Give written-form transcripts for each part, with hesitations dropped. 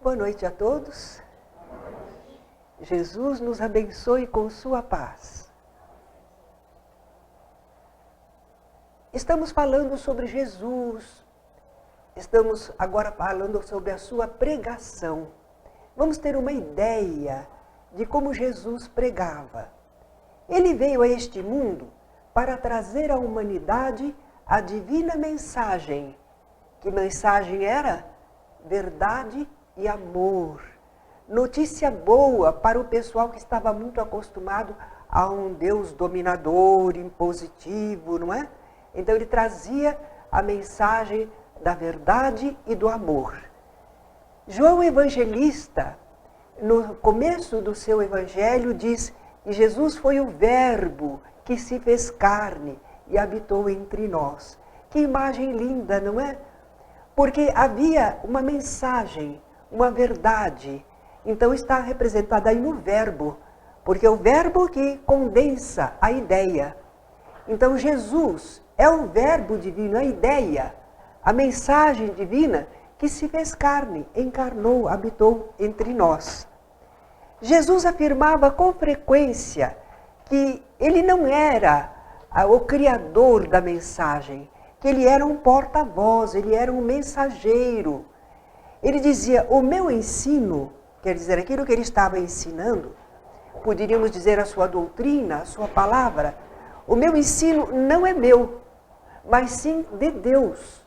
Boa noite a todos. Jesus nos abençoe com sua paz. Estamos falando sobre Jesus. Estamos agora falando sobre a sua pregação. Vamos ter uma ideia de como Jesus pregava. Ele veio a este mundo para trazer à humanidade a divina mensagem. Que mensagem era? Verdade e amor. Notícia boa para o pessoal que estava muito acostumado a um Deus dominador, impositivo, não é? Então ele trazia a mensagem da verdade e do amor. João Evangelista, no começo do seu evangelho, diz que Jesus foi o Verbo que se fez carne e habitou entre nós. Que imagem linda, não é? Porque havia uma mensagem, uma verdade. Então está representada aí no verbo, porque é o verbo que condensa a ideia. Então Jesus é o verbo divino, a ideia, a mensagem divina que se fez carne, encarnou, habitou entre nós. Jesus afirmava com frequência que ele não era o criador da mensagem, que ele era um porta-voz, ele era um mensageiro. Ele dizia, o meu ensino, quer dizer, aquilo que ele estava ensinando, poderíamos dizer a sua doutrina, a sua palavra, o meu ensino não é meu, mas sim de Deus.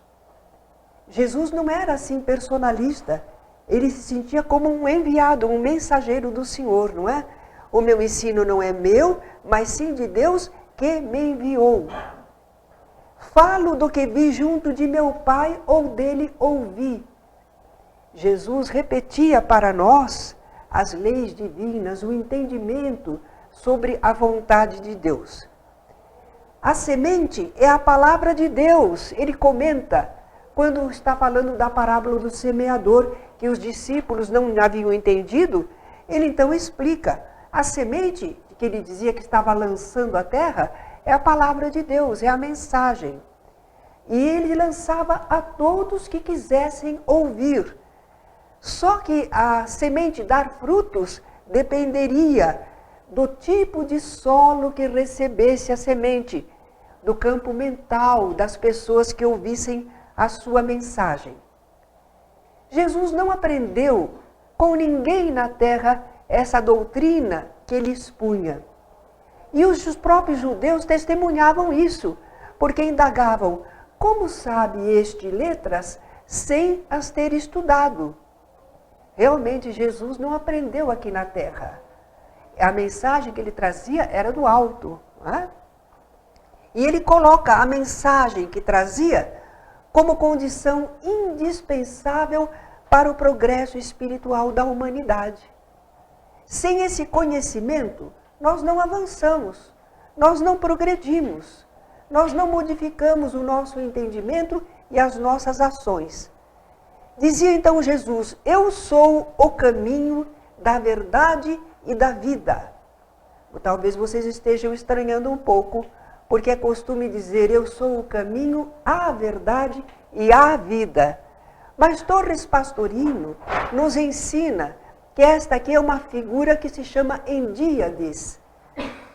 Jesus não era assim personalista, ele se sentia como um enviado, um mensageiro do Senhor, não é? O meu ensino não é meu, mas sim de Deus que me enviou. Falo do que vi junto de meu Pai ou dele ouvi. Jesus repetia para nós as leis divinas, o entendimento sobre a vontade de Deus. A semente é a palavra de Deus. Ele comenta, quando está falando da parábola do semeador, que os discípulos não haviam entendido, ele então explica. A semente, que ele dizia que estava lançando a terra, é a palavra de Deus, é a mensagem. E ele lançava a todos que quisessem ouvir. Só que a semente dar frutos dependeria do tipo de solo que recebesse a semente, do campo mental das pessoas que ouvissem a sua mensagem. Jesus não aprendeu com ninguém na terra essa doutrina que ele expunha. E os próprios judeus testemunhavam isso, porque indagavam, como sabe este letras sem as ter estudado? Realmente Jesus não aprendeu aqui na terra. A mensagem que ele trazia era do alto. Não é? E ele coloca a mensagem que trazia como condição indispensável para o progresso espiritual da humanidade. Sem esse conhecimento, nós não avançamos, nós não progredimos, nós não modificamos o nosso entendimento e as nossas ações. Dizia então Jesus, eu sou o caminho da verdade e da vida. Talvez vocês estejam estranhando um pouco, porque é costume dizer, eu sou o caminho, a verdade e a vida. Mas Torres Pastorino nos ensina que esta aqui é uma figura que se chama endíades.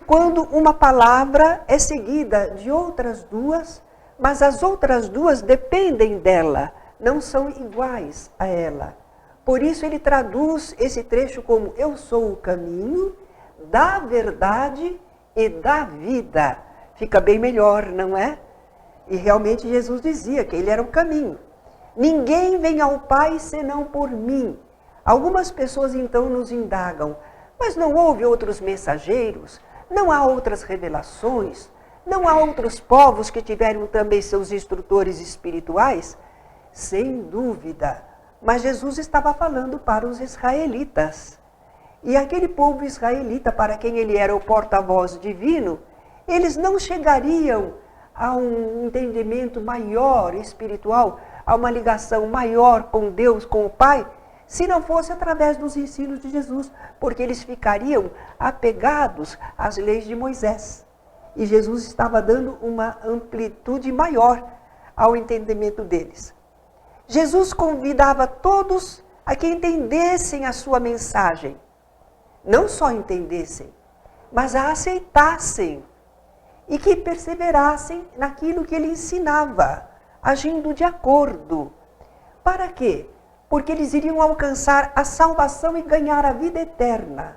Quando uma palavra é seguida de outras duas, mas as outras duas dependem dela, não são iguais a ela. Por isso ele traduz esse trecho como eu sou o caminho da verdade e da vida. Fica bem melhor, não é? E realmente Jesus dizia que ele era o caminho. Ninguém vem ao Pai senão por mim. Algumas pessoas então nos indagam, mas não houve outros mensageiros? Não há outras revelações? Não há outros povos que tiveram também seus instrutores espirituais? Sem dúvida. Mas Jesus estava falando para os israelitas. E aquele povo israelita, para quem ele era o porta-voz divino, eles não chegariam a um entendimento maior espiritual, a uma ligação maior com Deus, com o Pai, se não fosse através dos ensinos de Jesus, porque eles ficariam apegados às leis de Moisés. E Jesus estava dando uma amplitude maior ao entendimento deles. Jesus convidava todos a que entendessem a sua mensagem. Não só entendessem, mas a aceitassem e que perseverassem naquilo que ele ensinava, agindo de acordo. Para quê? Porque eles iriam alcançar a salvação e ganhar a vida eterna.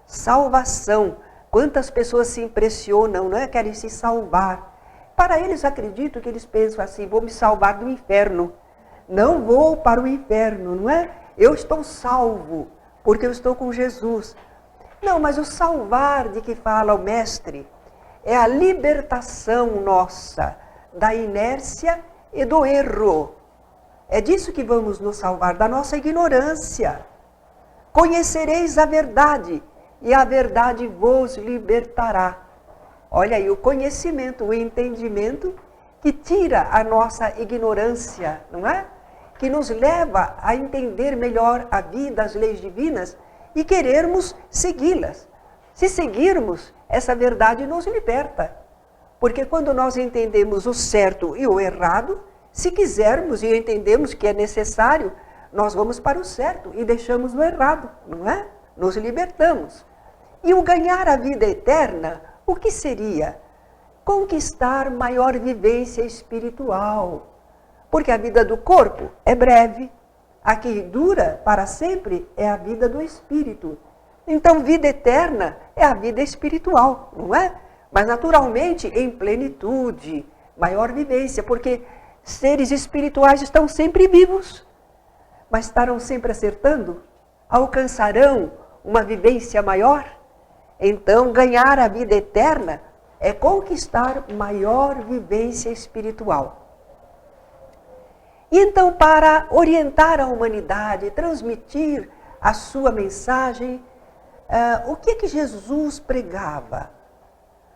Salvação. Quantas pessoas se impressionam, não é? Querem se salvar. Para eles, acredito que eles pensam assim, vou me salvar do inferno. Não vou para o inferno, não é? Eu estou salvo, porque eu estou com Jesus. Não, mas o salvar de que fala o Mestre é a libertação nossa da inércia e do erro. É disso que vamos nos salvar, da nossa ignorância. Conhecereis a verdade, e a verdade vos libertará. Olha aí, o conhecimento, o entendimento que tira a nossa ignorância, não é? Que nos leva a entender melhor a vida, as leis divinas e querermos segui-las. Se seguirmos, essa verdade nos liberta. Porque quando nós entendemos o certo e o errado, se quisermos e entendemos que é necessário, nós vamos para o certo e deixamos o errado, não é? Nos libertamos. E o ganhar a vida eterna, o que seria? Conquistar maior vivência espiritual. Porque a vida do corpo é breve. A que dura para sempre é a vida do espírito. Então, vida eterna é a vida espiritual, não é? Mas, naturalmente, em plenitude, maior vivência, porque seres espirituais estão sempre vivos, mas estarão sempre acertando? Alcançarão uma vivência maior? Então, ganhar a vida eterna é conquistar maior vivência espiritual. E então, para orientar a humanidade, transmitir a sua mensagem, o que Jesus pregava?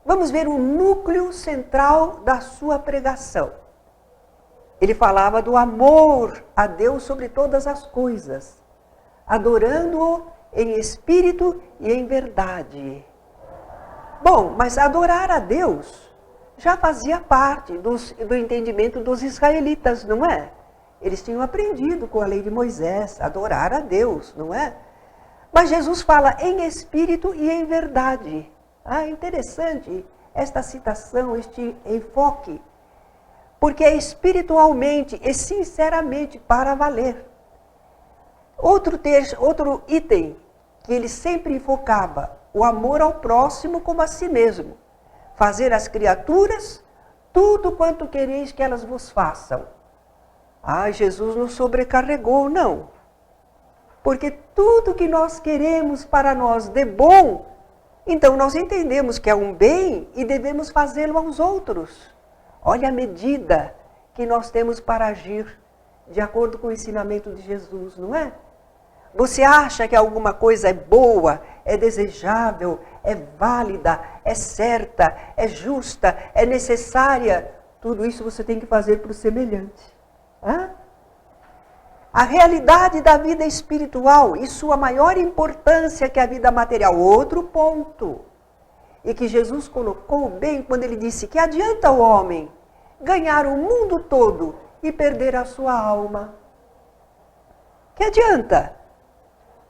Vamos ver o núcleo central da sua pregação. Ele falava do amor a Deus sobre todas as coisas, adorando-o em espírito e em verdade. Bom, mas adorar a Deus já fazia parte do entendimento dos israelitas, não é? Eles tinham aprendido com a lei de Moisés, adorar a Deus, não é? Mas Jesus fala em espírito e em verdade. Interessante esta citação, este enfoque. Porque é espiritualmente e sinceramente para valer. Outro item que ele sempre enfocava, o amor ao próximo como a si mesmo. Fazer às criaturas tudo quanto quereis que elas vos façam. Jesus nos sobrecarregou, não. Porque tudo que nós queremos para nós de bom, então nós entendemos que é um bem e devemos fazê-lo aos outros. Olha a medida que nós temos para agir de acordo com o ensinamento de Jesus, não é? Você acha que alguma coisa é boa, é desejável, é válida, é certa, é justa, é necessária? Tudo isso você tem que fazer para o semelhante. A realidade da vida espiritual e sua maior importância que a vida material. Outro ponto. E que Jesus colocou bem quando ele disse que adianta o homem ganhar o mundo todo e perder a sua alma. Que adianta?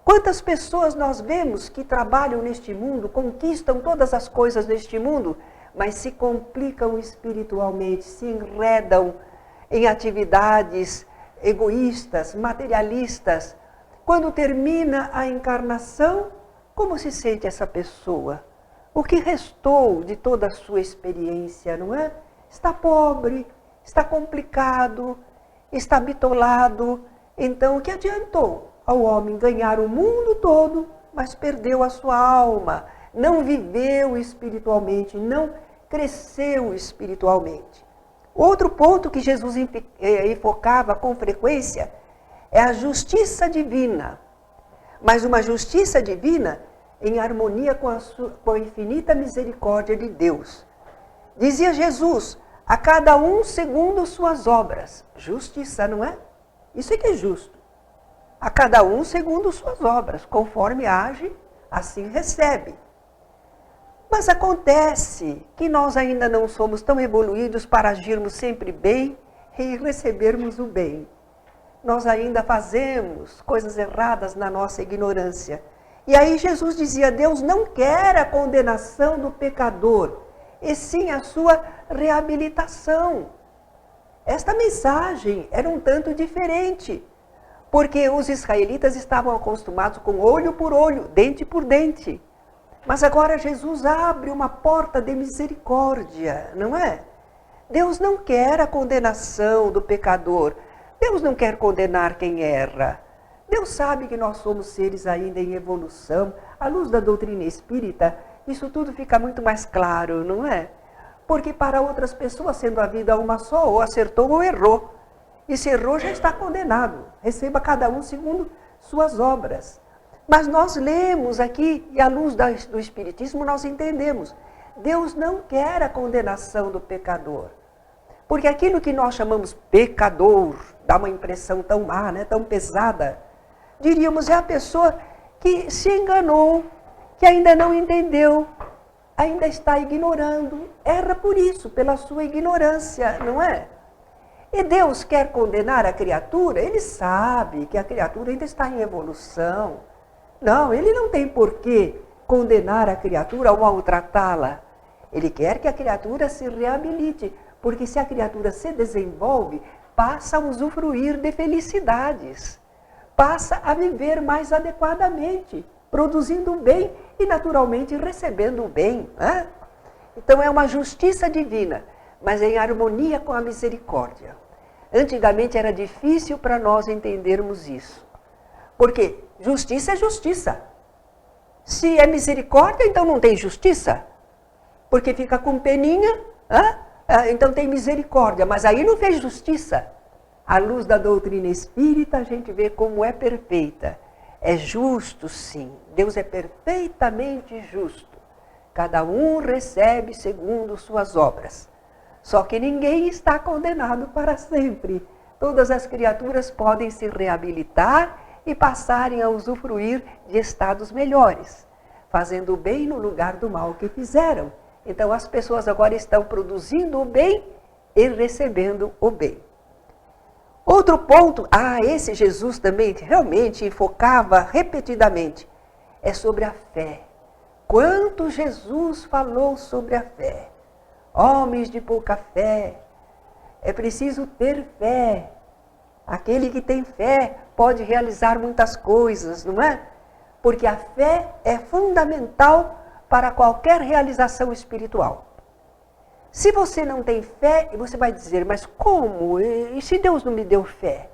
Quantas pessoas nós vemos que trabalham neste mundo, conquistam todas as coisas neste mundo, mas se complicam espiritualmente, se enredam em atividades egoístas, materialistas. Quando termina a encarnação, como se sente essa pessoa? O que restou de toda a sua experiência, não é? Está pobre, está complicado, está bitolado. Então, o que adiantou ao homem ganhar o mundo todo, mas perdeu a sua alma? Não viveu espiritualmente, não cresceu espiritualmente. Outro ponto que Jesus enfocava com frequência é a justiça divina. Mas uma justiça divina em harmonia com a infinita misericórdia de Deus. Dizia Jesus, a cada um segundo suas obras. Justiça, não é? Isso é que é justo. A cada um segundo suas obras. Conforme age, assim recebe. Mas acontece que nós ainda não somos tão evoluídos para agirmos sempre bem e recebermos o bem. nós ainda fazemos coisas erradas na nossa ignorância. E aí Jesus dizia, Deus não quer a condenação do pecador, e sim a sua reabilitação. Esta mensagem era um tanto diferente, porque os israelitas estavam acostumados com olho por olho, dente por dente. Mas agora Jesus abre uma porta de misericórdia, não é? Deus não quer a condenação do pecador. Deus não quer condenar quem erra. Deus sabe que nós somos seres ainda em evolução. À luz da doutrina espírita, isso tudo fica muito mais claro, não é? Porque para outras pessoas, sendo a vida uma só, ou acertou ou errou. E se errou, já está condenado. Receba cada um segundo suas obras. Mas nós lemos aqui, e à luz do Espiritismo, nós entendemos. Deus não quer a condenação do pecador. Porque aquilo que nós chamamos pecador, dá uma impressão tão má, né, tão pesada. Diríamos, é a pessoa que se enganou, que ainda não entendeu, ainda está ignorando. Erra por isso, pela sua ignorância, não é? E Deus quer condenar a criatura? Ele sabe que a criatura ainda está em evolução. Não, ele não tem por que condenar a criatura ou maltratá-la. Ele quer que a criatura se reabilite, porque se a criatura se desenvolve, passa a usufruir de felicidades, passa a viver mais adequadamente, produzindo o bem e naturalmente recebendo o bem. Né? Então é uma justiça divina, mas em harmonia com a misericórdia. Antigamente era difícil para nós entendermos isso. Porque justiça é justiça. Se é misericórdia, então não tem justiça. Porque fica com peninha, então tem misericórdia, mas aí não fez justiça. À luz da doutrina espírita, a gente vê como é perfeita. É justo, sim. Deus é perfeitamente justo. Cada um recebe segundo suas obras. Só que ninguém está condenado para sempre. Todas as criaturas podem se reabilitar e passarem a usufruir de estados melhores, fazendo o bem no lugar do mal que fizeram. Então as pessoas agora estão produzindo o bem e recebendo o bem. Outro ponto, esse Jesus também realmente enfocava repetidamente, é sobre a fé. Quanto Jesus falou sobre a fé. Homens de pouca fé, é preciso ter fé. Aquele que tem fé pode realizar muitas coisas, não é? Porque a fé é fundamental para qualquer realização espiritual. Se você não tem fé, você vai dizer, mas como? E se Deus não me deu fé?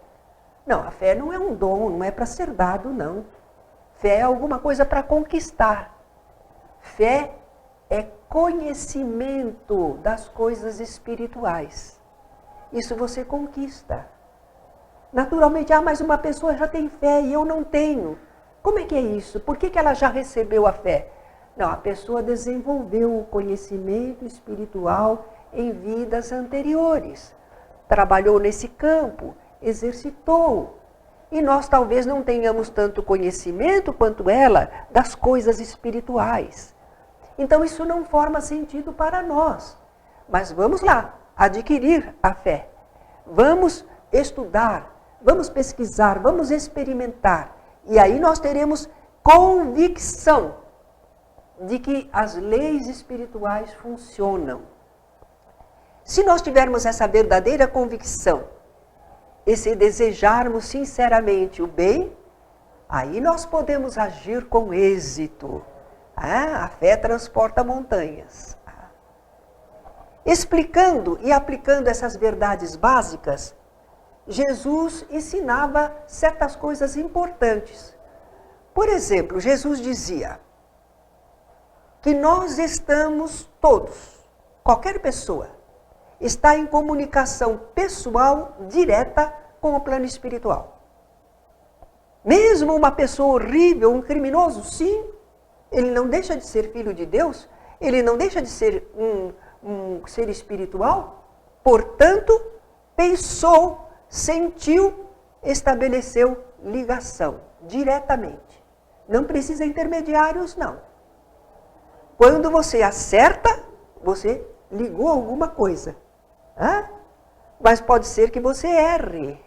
Não, a fé não é um dom, não é para ser dado, não. Fé é alguma coisa para conquistar. Fé é conhecimento das coisas espirituais. Isso você conquista. Naturalmente, mas uma pessoa já tem fé e eu não tenho. Como é que é isso? Por que ela já recebeu a fé? Não, a pessoa desenvolveu o conhecimento espiritual em vidas anteriores. Trabalhou nesse campo, exercitou. E nós talvez não tenhamos tanto conhecimento quanto ela das coisas espirituais. Então isso não forma sentido para nós. Mas vamos lá, adquirir a fé. Vamos estudar, vamos pesquisar, vamos experimentar. E aí nós teremos convicção de que as leis espirituais funcionam. Se nós tivermos essa verdadeira convicção e se desejarmos sinceramente o bem, aí nós podemos agir com êxito. A fé transporta montanhas. Explicando e aplicando essas verdades básicas, Jesus ensinava certas coisas importantes. Por exemplo, Jesus dizia que nós estamos todos, qualquer pessoa, está em comunicação pessoal direta com o plano espiritual. Mesmo uma pessoa horrível, um criminoso, sim, ele não deixa de ser filho de Deus, ele não deixa de ser um ser espiritual, portanto, pensou, sentiu, estabeleceu ligação diretamente. Não precisa intermediários, não. Quando você acerta, você ligou alguma coisa. Mas pode ser que você erre.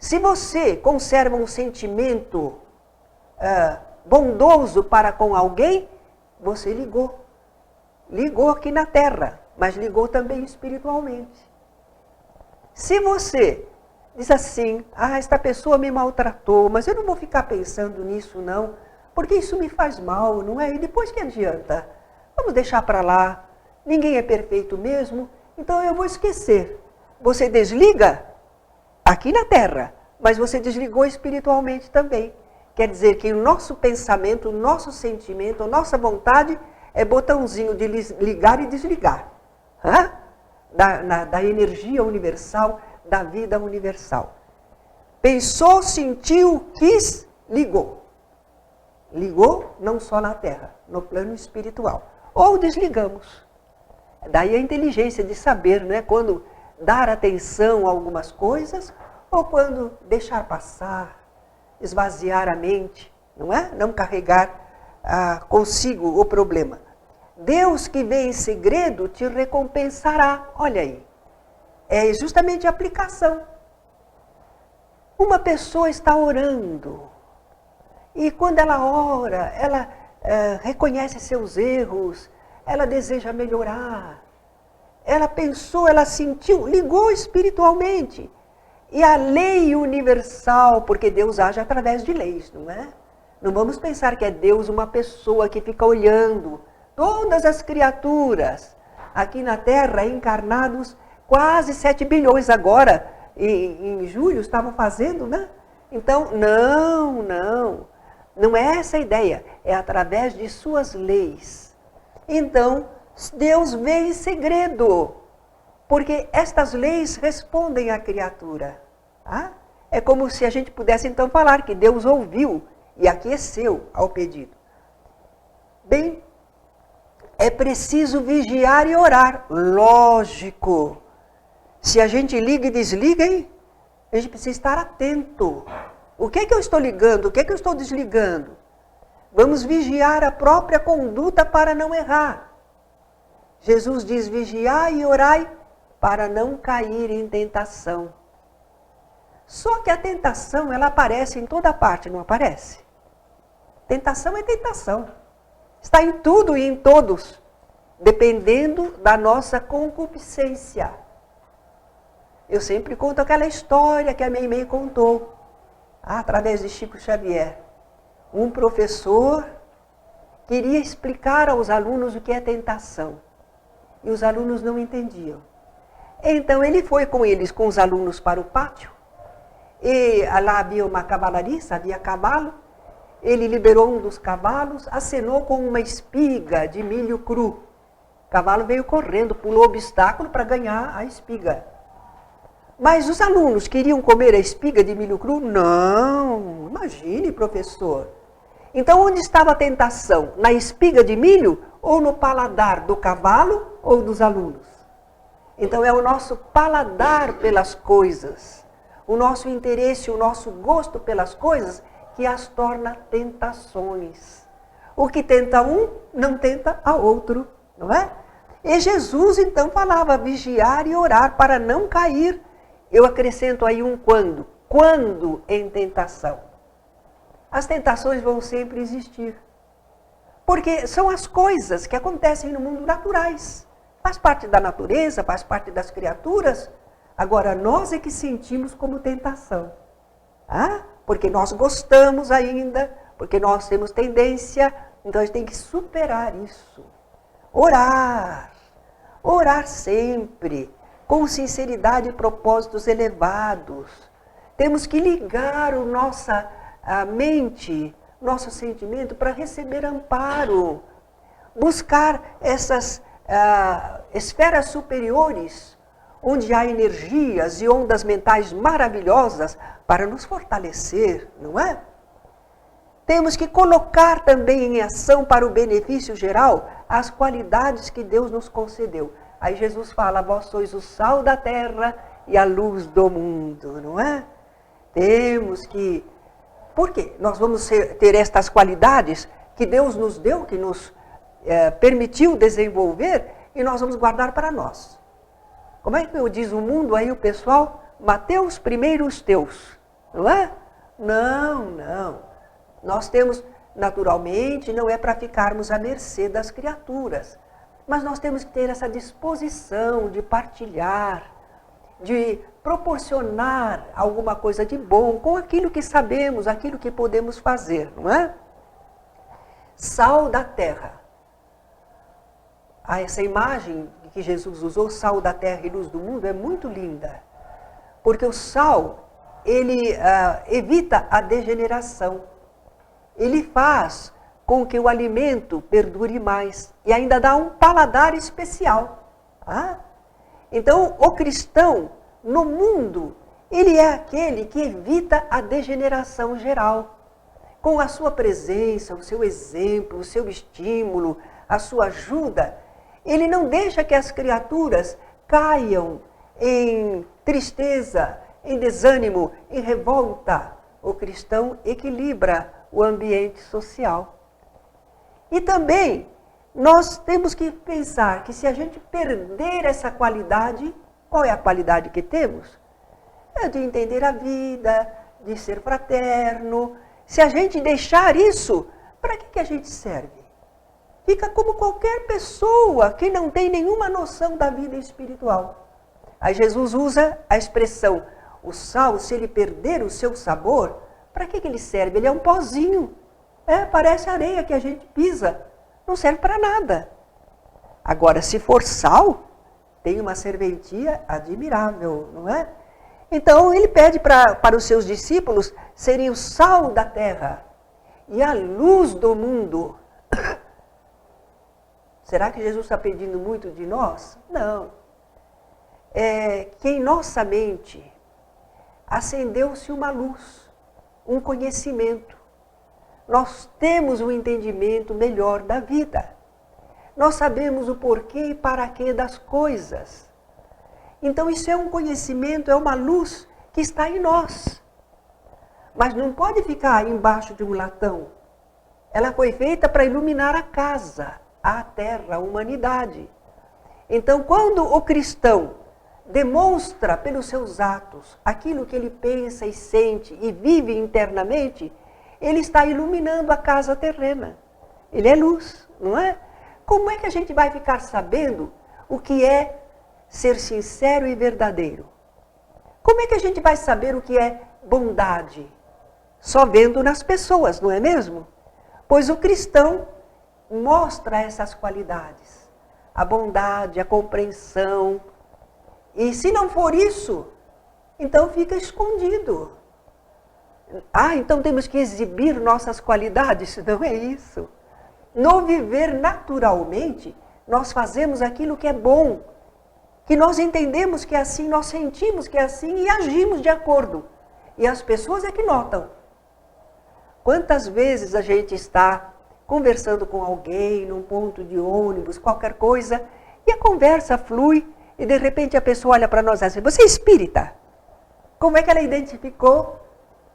Se você conserva um sentimento bondoso para com alguém, você ligou. Ligou aqui na terra, mas ligou também espiritualmente. Se você diz assim, esta pessoa me maltratou, mas eu não vou ficar pensando nisso não, porque isso me faz mal, não é? E depois que adianta? Vamos deixar para lá, ninguém é perfeito mesmo, então eu vou esquecer. Você desliga aqui na terra, mas você desligou espiritualmente também. Quer dizer que o nosso pensamento, o nosso sentimento, a nossa vontade é botãozinho de ligar e desligar. Da energia universal, da vida universal. Pensou, sentiu, quis, ligou. Ligou não só na terra, no plano espiritual. Ou desligamos. Daí a inteligência de saber, né, quando dar atenção a algumas coisas ou quando deixar passar, esvaziar a mente, não é? Não carregar consigo o problema. Deus que vê em segredo te recompensará. Olha aí, é justamente a aplicação. Uma pessoa está orando e quando ela ora, ela reconhece seus erros, ela deseja melhorar. Ela pensou, ela sentiu, ligou espiritualmente. E a lei universal, porque Deus age através de leis, não é? Não vamos pensar que é Deus uma pessoa que fica olhando todas as criaturas aqui na Terra, encarnados, quase 7 bilhões agora, em julho estavam fazendo, né? Então, não é essa a ideia, é através de suas leis. Então, Deus vê em segredo, porque estas leis respondem à criatura. Tá? É como se a gente pudesse então falar que Deus ouviu e aqueceu ao pedido. Bem, é preciso vigiar e orar. Lógico. Se a gente liga e desliga, hein? A gente precisa estar atento. O que é que eu estou ligando? O que é que eu estou desligando? Vamos vigiar a própria conduta para não errar. Jesus diz, vigiai e orai para não cair em tentação. Só que a tentação, ela aparece em toda parte, não aparece? Tentação é tentação. Está em tudo e em todos, dependendo da nossa concupiscência. Eu sempre conto aquela história que a minha mãe contou, através de Chico Xavier. Um professor queria explicar aos alunos o que é tentação. E os alunos não entendiam. Então ele foi com eles, com os alunos, para o pátio. E lá havia uma cavalariça, havia cavalo. Ele liberou um dos cavalos, acenou com uma espiga de milho cru. O cavalo veio correndo, pulou o obstáculo para ganhar a espiga. Mas os alunos queriam comer a espiga de milho cru? Não, imagine, professor. Então onde estava a tentação? Na espiga de milho ou no paladar do cavalo ou dos alunos? Então é o nosso paladar pelas coisas, o nosso interesse, o nosso gosto pelas coisas que as torna tentações. O que tenta um, não tenta a outro, não é? E Jesus então falava vigiar e orar para não cair. Eu acrescento aí um quando. Quando em tentação. As tentações vão sempre existir. Porque são as coisas que acontecem no mundo naturais. Faz parte da natureza, faz parte das criaturas. Agora, nós é que sentimos como tentação. Porque nós gostamos ainda, porque nós temos tendência, então a gente tem que superar isso. Orar. Orar sempre, com sinceridade e propósitos elevados. Temos que ligar a mente, nosso sentimento, para receber amparo. Buscar essas esferas superiores, onde há energias e ondas mentais maravilhosas para nos fortalecer, não é? Temos que colocar também em ação para o benefício geral as qualidades que Deus nos concedeu. Aí Jesus fala, vós sois o sal da terra e a luz do mundo, não é? Temos que... Por quê? Nós vamos ter estas qualidades que Deus nos deu, que nos permitiu desenvolver, e nós vamos guardar para nós. Como é que diz o mundo aí, o pessoal? Mateus primeiro os teus. não é? Não, não. Nós temos, naturalmente, não é para ficarmos à mercê das criaturas, mas nós temos que ter essa disposição de partilhar, de proporcionar alguma coisa de bom com aquilo que sabemos, aquilo que podemos fazer, não é? Sal da terra. Essa imagem que Jesus usou, sal da terra e luz do mundo, é muito linda. Porque o sal, ele evita a degeneração. Ele faz com que o alimento perdure mais e ainda dá um paladar especial. Tá? Então, o cristão, no mundo, ele é aquele que evita a degeneração geral. Com a sua presença, o seu exemplo, o seu estímulo, a sua ajuda, ele não deixa que as criaturas caiam em tristeza, em desânimo, em revolta. O cristão equilibra o ambiente social. E também, nós temos que pensar que se a gente perder essa qualidade, qual é a qualidade que temos? É de entender a vida, de ser fraterno. Se a gente deixar isso, para que a gente serve? Fica como qualquer pessoa que não tem nenhuma noção da vida espiritual. Aí Jesus usa a expressão, o sal, se ele perder o seu sabor, para que ele serve? Ele é um pozinho. Parece areia que a gente pisa. Não serve para nada. Agora, se for sal, tem uma serventia admirável, não é? Então, ele pede para os seus discípulos serem o sal da terra e a luz do mundo. Será que Jesus está pedindo muito de nós? Não. Que em nossa mente acendeu-se uma luz, um conhecimento. Nós temos um entendimento melhor da vida. Nós sabemos o porquê e para quê das coisas. Então isso é um conhecimento, é uma luz que está em nós. Mas não pode ficar embaixo de um latão. Ela foi feita para iluminar a casa, a terra, a humanidade. Então quando o cristão demonstra pelos seus atos aquilo que ele pensa e sente e vive internamente, ele está iluminando a casa terrena. Ele é luz, não é? Como é que a gente vai ficar sabendo o que é ser sincero e verdadeiro? Como é que a gente vai saber o que é bondade? Só vendo nas pessoas, não é mesmo? Pois o cristão mostra essas qualidades. A bondade, a compreensão. E se não for isso, então fica escondido. Então temos que exibir nossas qualidades? Não é isso. No viver naturalmente, nós fazemos aquilo que é bom, que nós entendemos que é assim, nós sentimos que é assim e agimos de acordo. E as pessoas é que notam. Quantas vezes a gente está conversando com alguém, num ponto de ônibus, qualquer coisa, e a conversa flui, e de repente a pessoa olha para nós e diz assim, você é espírita? Como é que ela identificou?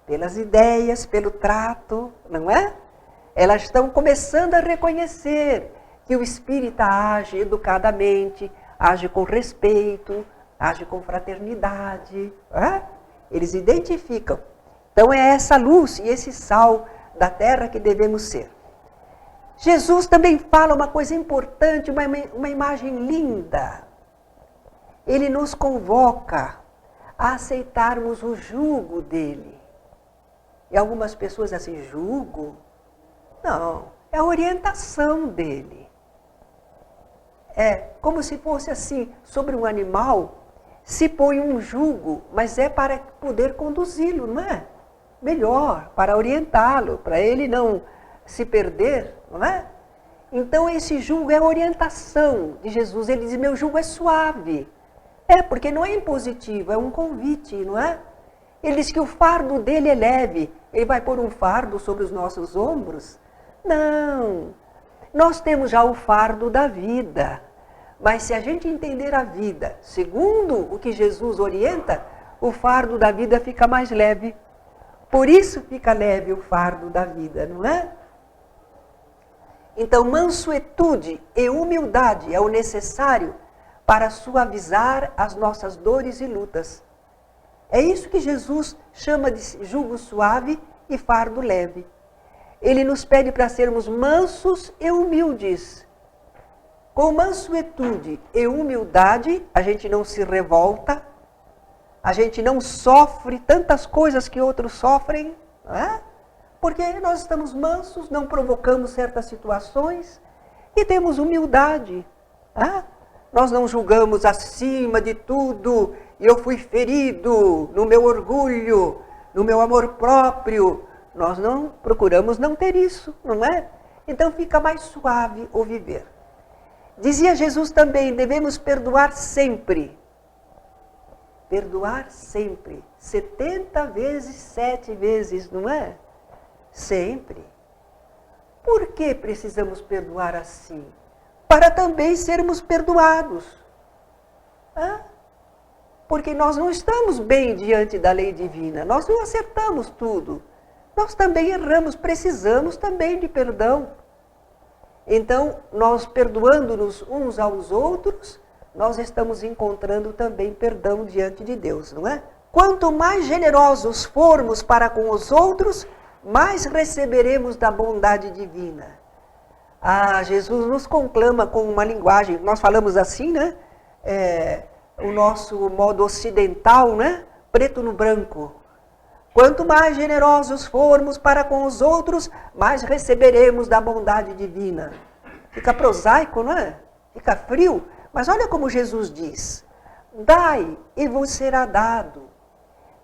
Pelas ideias, pelo trato, não é? Elas estão começando a reconhecer que o espírita age educadamente, age com respeito, age com fraternidade. Eles identificam. Então é essa luz e esse sal da terra que devemos ser. Jesus também fala uma coisa importante, uma imagem linda. Ele nos convoca a aceitarmos o jugo dele. E algumas pessoas assim, jugo? Não, é a orientação dele. É como se fosse assim, sobre um animal, se põe um jugo, mas é para poder conduzi-lo, não é? Melhor, para orientá-lo, para ele não se perder, não é? Então esse jugo é a orientação de Jesus. Ele diz, meu jugo é suave. Porque não é impositivo, é um convite, não é? Ele diz que o fardo dele é leve. Ele vai pôr um fardo sobre os nossos ombros? Não. Nós temos já o fardo da vida. Mas se a gente entender a vida segundo o que Jesus orienta, o fardo da vida fica mais leve. Por isso fica leve o fardo da vida, não é? Então, mansuetude e humildade é o necessário para suavizar as nossas dores e lutas. É isso que Jesus chama de jugo suave e fardo leve. Ele nos pede para sermos mansos e humildes. Com mansuetude e humildade, a gente não se revolta, a gente não sofre tantas coisas que outros sofrem, não é? Porque nós estamos mansos, não provocamos certas situações e temos humildade. Nós não julgamos acima de tudo, e eu fui ferido no meu orgulho, no meu amor próprio. Nós não procuramos não ter isso, não é? Então fica mais suave o viver. Dizia Jesus também, devemos perdoar sempre. Perdoar sempre. 70 vezes, 7 vezes, não é? Sempre. Por que precisamos perdoar assim? Para também sermos perdoados. Porque nós não estamos bem diante da lei divina. Nós não acertamos tudo. Nós também erramos, precisamos também de perdão. Então, nós perdoando-nos uns aos outros, nós estamos encontrando também perdão diante de Deus, não é? Quanto mais generosos formos para com os outros, mais receberemos da bondade divina. Jesus nos conclama com uma linguagem, nós falamos assim, né? O nosso modo ocidental, né? Preto no branco. Quanto mais generosos formos para com os outros, mais receberemos da bondade divina. Fica prosaico, não é? Fica frio. Mas olha como Jesus diz. Dai e vos será dado.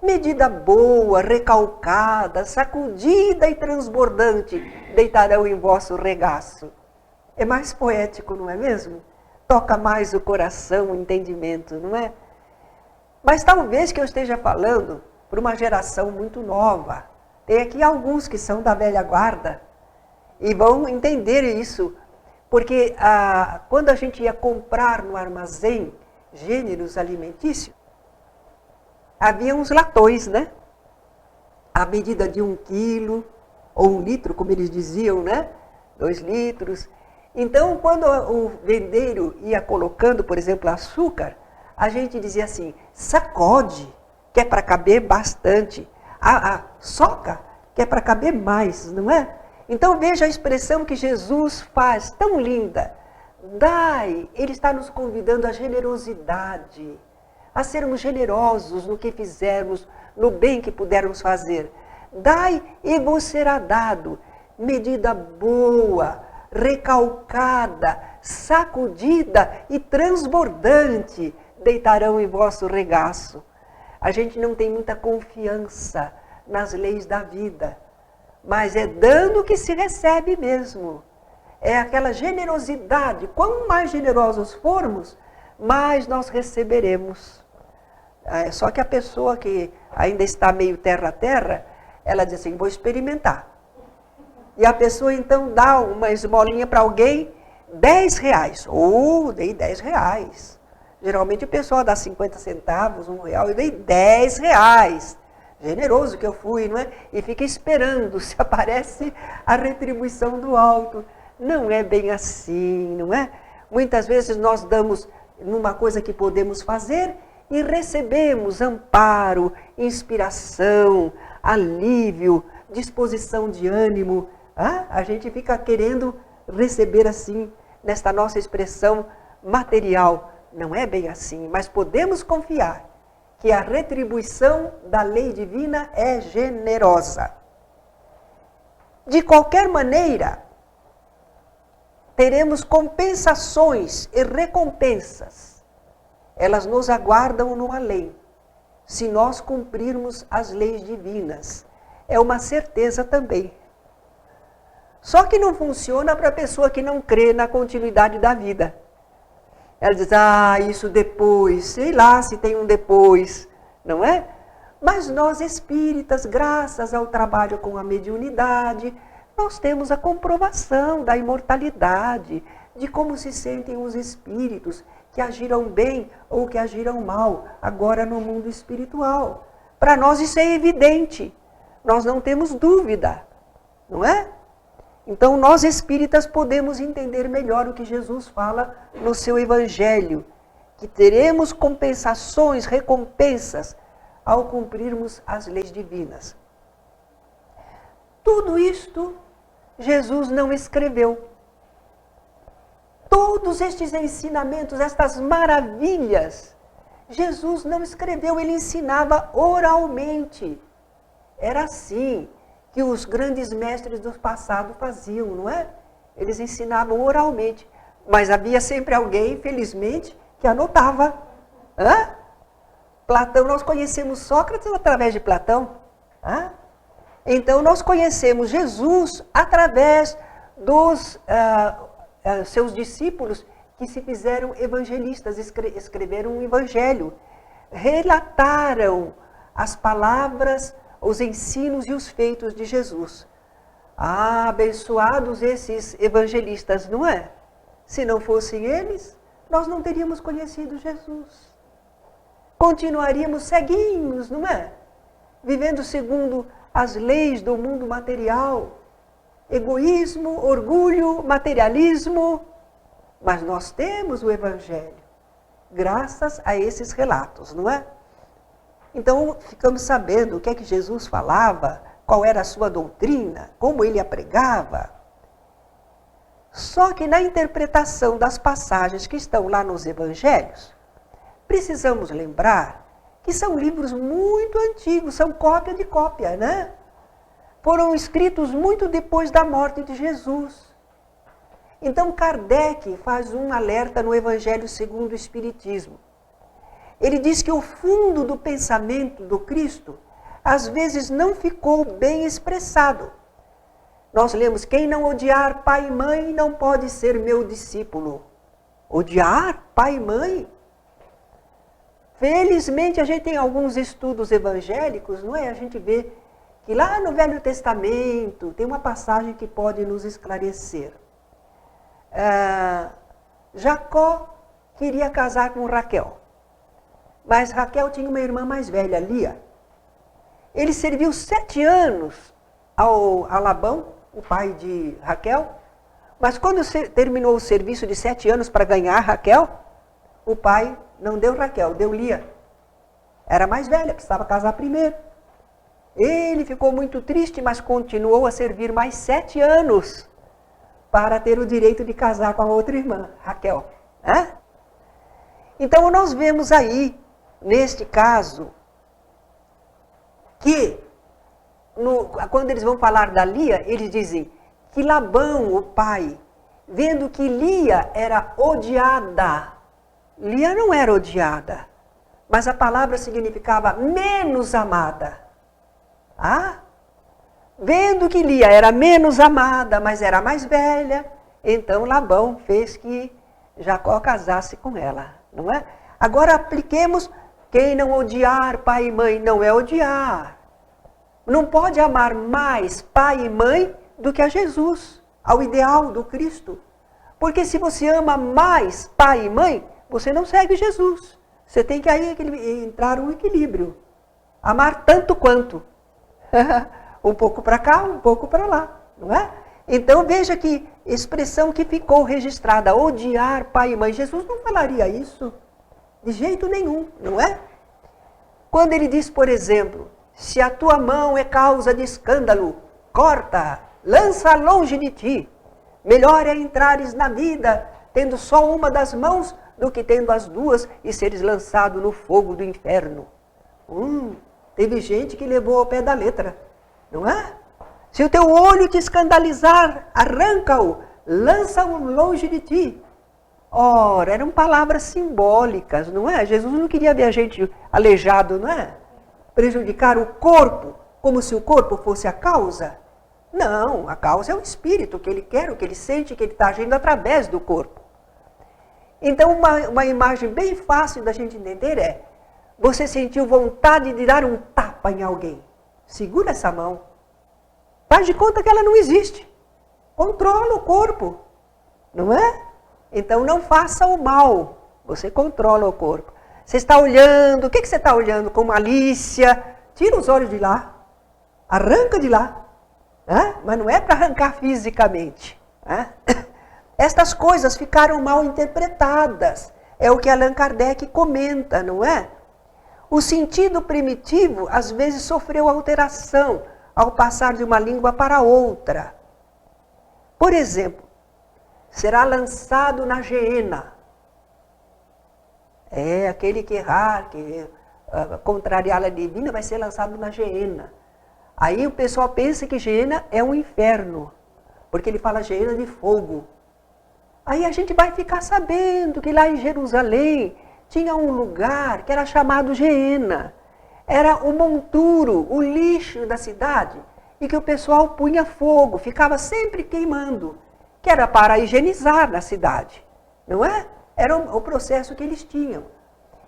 Medida boa, recalcada, sacudida e transbordante, deitarão em vosso regaço. É mais poético, não é mesmo? Toca mais o coração, o entendimento, não é? Mas talvez que eu esteja falando para uma geração muito nova. Tem aqui alguns que são da velha guarda e vão entender isso. Porque quando a gente ia comprar no armazém gêneros alimentícios, havia uns latões, né? A medida de 1 quilo, ou 1 litro, como eles diziam, né? 2 litros. Então, quando o vendeiro ia colocando, por exemplo, açúcar, a gente dizia assim, sacode, que é para caber bastante. Soca, que é para caber mais, não é? Então veja a expressão que Jesus faz, tão linda. Dai, Ele está nos convidando à generosidade, a sermos generosos no que fizermos, no bem que pudermos fazer. Dai e vos será dado, medida boa, recalcada, sacudida e transbordante, deitarão em vosso regaço. A gente não tem muita confiança nas leis da vida, mas é dando que se recebe mesmo. É aquela generosidade. Quanto mais generosos formos, mais nós receberemos. Só que a pessoa que ainda está meio terra a terra, ela diz assim, vou experimentar. E a pessoa então dá uma esmolinha para alguém, 10 reais. Dei 10 reais. Geralmente o pessoal dá 50 centavos, R$1, eu dei 10 reais. Generoso que eu fui, não é? E fica esperando se aparece a retribuição do alto. Não é bem assim, não é? Muitas vezes nós damos numa coisa que podemos fazer e recebemos amparo, inspiração, alívio, disposição de ânimo. A gente fica querendo receber assim, nesta nossa expressão material. Não é bem assim, mas podemos confiar que a retribuição da lei divina é generosa. De qualquer maneira, teremos compensações e recompensas. Elas nos aguardam no além, se nós cumprirmos as leis divinas. É uma certeza também. Só que não funciona para a pessoa que não crê na continuidade da vida. Ela diz, isso depois, sei lá se tem um depois, não é? Mas nós espíritas, graças ao trabalho com a mediunidade, nós temos a comprovação da imortalidade, de como se sentem os espíritos que agiram bem ou que agiram mal, agora no mundo espiritual. Para nós isso é evidente, nós não temos dúvida, não é? Então, nós espíritas podemos entender melhor o que Jesus fala no seu Evangelho, que teremos compensações, recompensas, ao cumprirmos as leis divinas. Tudo isto Jesus não escreveu. Todos estes ensinamentos, estas maravilhas, Jesus não escreveu, ele ensinava oralmente. Era assim que os grandes mestres do passado faziam, não é? Eles ensinavam oralmente. Mas havia sempre alguém, felizmente, que anotava. Hã? Platão, nós conhecemos Sócrates através de Platão. Hã? Então, nós conhecemos Jesus através dos seus discípulos que se fizeram evangelistas, escreveram um evangelho, relataram as palavras, os ensinos e os feitos de Jesus. Ah, abençoados esses evangelistas, não é? Se não fossem eles, nós não teríamos conhecido Jesus. Continuaríamos ceguinhos, não é? Vivendo segundo as leis do mundo material. Egoísmo, orgulho, materialismo. Mas nós temos o Evangelho, graças a esses relatos, não é? Então, ficamos sabendo o que é que Jesus falava, qual era a sua doutrina, como ele a pregava. Só que na interpretação das passagens que estão lá nos Evangelhos, precisamos lembrar que são livros muito antigos, são cópia de cópia, né? Foram escritos muito depois da morte de Jesus. Então, Kardec faz um alerta no Evangelho segundo o Espiritismo. Ele diz que o fundo do pensamento do Cristo, às vezes, não ficou bem expressado. Nós lemos, quem não odiar pai e mãe não pode ser meu discípulo. Odiar pai e mãe? Felizmente, a gente tem alguns estudos evangélicos, não é? A gente vê que lá no Velho Testamento tem uma passagem que pode nos esclarecer. Jacó queria casar com Raquel, mas Raquel tinha uma irmã mais velha, Lia. Ele serviu 7 anos a Labão, o pai de Raquel, mas quando terminou o serviço de 7 anos para ganhar Raquel, o pai não deu Raquel, deu Lia. Era mais velha, precisava casar primeiro. Ele ficou muito triste, mas continuou a servir mais 7 anos para ter o direito de casar com a outra irmã, Raquel. Então, nós vemos aí, neste caso, que, quando eles vão falar da Lia, eles dizem que Labão, o pai, vendo que Lia era odiada, Lia não era odiada, mas a palavra significava menos amada. Vendo que Lia era menos amada, mas era mais velha, então Labão fez que Jacó casasse com ela, não é? Agora apliquemos, quem não odiar pai e mãe não é odiar. Não pode amar mais pai e mãe do que a Jesus, ao ideal do Cristo. Porque se você ama mais pai e mãe, você não segue Jesus. Você tem que aí entrar um equilíbrio. Amar tanto quanto. Um pouco para cá, um pouco para lá, não é? Então veja que expressão que ficou registrada, odiar pai e mãe. Jesus não falaria isso de jeito nenhum, não é? Quando ele diz, por exemplo, se a tua mão é causa de escândalo, corta, lança longe de ti. Melhor é entrares na vida tendo só uma das mãos do que tendo as duas e seres lançado no fogo do inferno. Teve gente que levou ao pé da letra, não é? Se o teu olho te escandalizar, arranca-o, lança-o longe de ti. Ora, eram palavras simbólicas, não é? Jesus não queria ver a gente aleijado, não é? Prejudicar o corpo, como se o corpo fosse a causa. Não, a causa é o espírito, o que ele quer, o que ele sente, que ele está agindo através do corpo. Então, uma imagem bem fácil da gente entender é, você sentiu vontade de dar um tapa em alguém. Segura essa mão. Faz de conta que ela não existe. Controla o corpo, não é? Então, não faça o mal. Você controla o corpo. Você está olhando, o que você está olhando? Com malícia. Tira os olhos de lá. Arranca de lá. Mas não é para arrancar fisicamente. Estas coisas ficaram mal interpretadas. É o que Allan Kardec comenta, não é? O sentido primitivo, às vezes, sofreu alteração ao passar de uma língua para outra. Por exemplo, será lançado na geena. Aquele que errar, que contrariar a lei divina, vai ser lançado na geena. Aí o pessoal pensa que geena é um inferno, porque ele fala geena de fogo. Aí a gente vai ficar sabendo que lá em Jerusalém tinha um lugar que era chamado geena. Era o monturo, o lixo da cidade, e que o pessoal punha fogo, ficava sempre queimando, que era para higienizar na cidade, não é? Era o processo que eles tinham.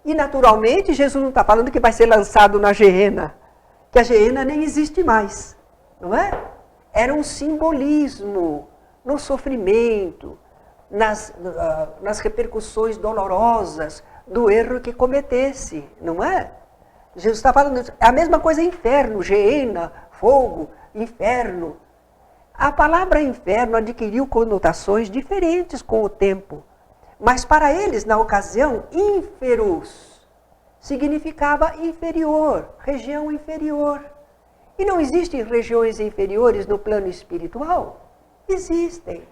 E naturalmente Jesus não está falando que vai ser lançado na geena, que a geena nem existe mais, não é? Era um simbolismo no sofrimento, nas repercussões dolorosas do erro que cometesse, não é? Jesus está falando isso. É a mesma coisa inferno, geena, fogo, inferno. A palavra inferno adquiriu conotações diferentes com o tempo. Mas para eles, na ocasião, ínferos significava inferior, região inferior. E não existem regiões inferiores no plano espiritual? Existem.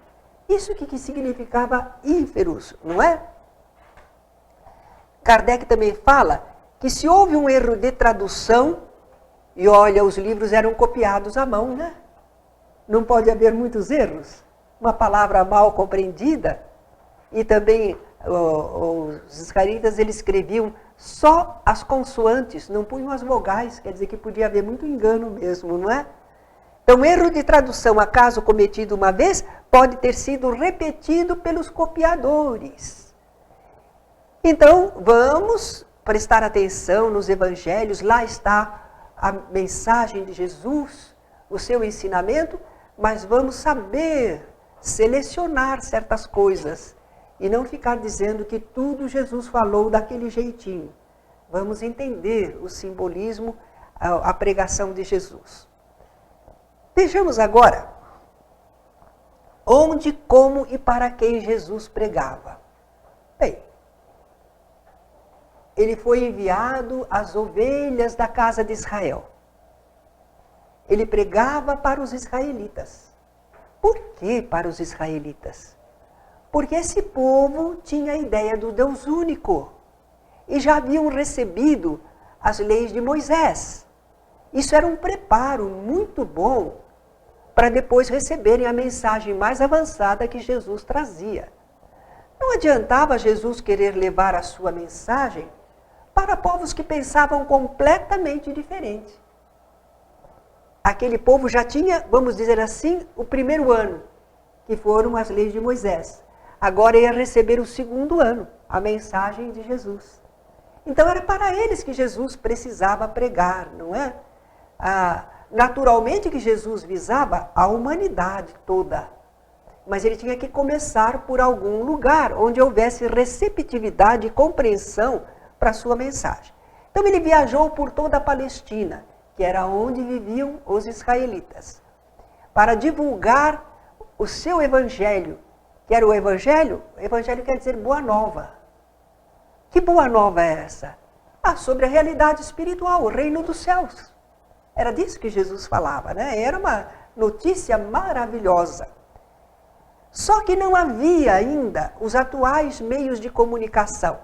Isso que significava ínferos, não é? Kardec também fala que se houve um erro de tradução, e olha, os livros eram copiados à mão, né? Não pode haver muitos erros. Uma palavra mal compreendida. E também os israelitas, eles escreviam só as consoantes, não punham as vogais, quer dizer que podia haver muito engano mesmo, não é? Então, erro de tradução, acaso cometido uma vez, pode ter sido repetido pelos copiadores. Então, vamos prestar atenção nos evangelhos, lá está a mensagem de Jesus, o seu ensinamento, mas vamos saber selecionar certas coisas e não ficar dizendo que tudo Jesus falou daquele jeitinho. Vamos entender o simbolismo, a pregação de Jesus. Vejamos agora onde, como e para quem Jesus pregava. Bem, ele foi enviado às ovelhas da casa de Israel. Ele pregava para os israelitas. Por que para os israelitas? Porque esse povo tinha a ideia do Deus único e já haviam recebido as leis de Moisés. Isso era um preparo muito bom para depois receberem a mensagem mais avançada que Jesus trazia. Não adiantava Jesus querer levar a sua mensagem para povos que pensavam completamente diferente. Aquele povo já tinha, vamos dizer assim, o primeiro ano, que foram as leis de Moisés. Agora ia receber o segundo ano, a mensagem de Jesus. Então era para eles que Jesus precisava pregar, não é? Naturalmente que Jesus visava a humanidade toda. Mas ele tinha que começar por algum lugar onde houvesse receptividade e compreensão para a sua mensagem. Então ele viajou por toda a Palestina, que era onde viviam os israelitas, para divulgar o seu evangelho. Que era o evangelho? O evangelho quer dizer boa nova. Que boa nova é essa? Sobre a realidade espiritual, o reino dos céus. Era disso que Jesus falava, né? Era uma notícia maravilhosa. Só que não havia ainda os atuais meios de comunicação.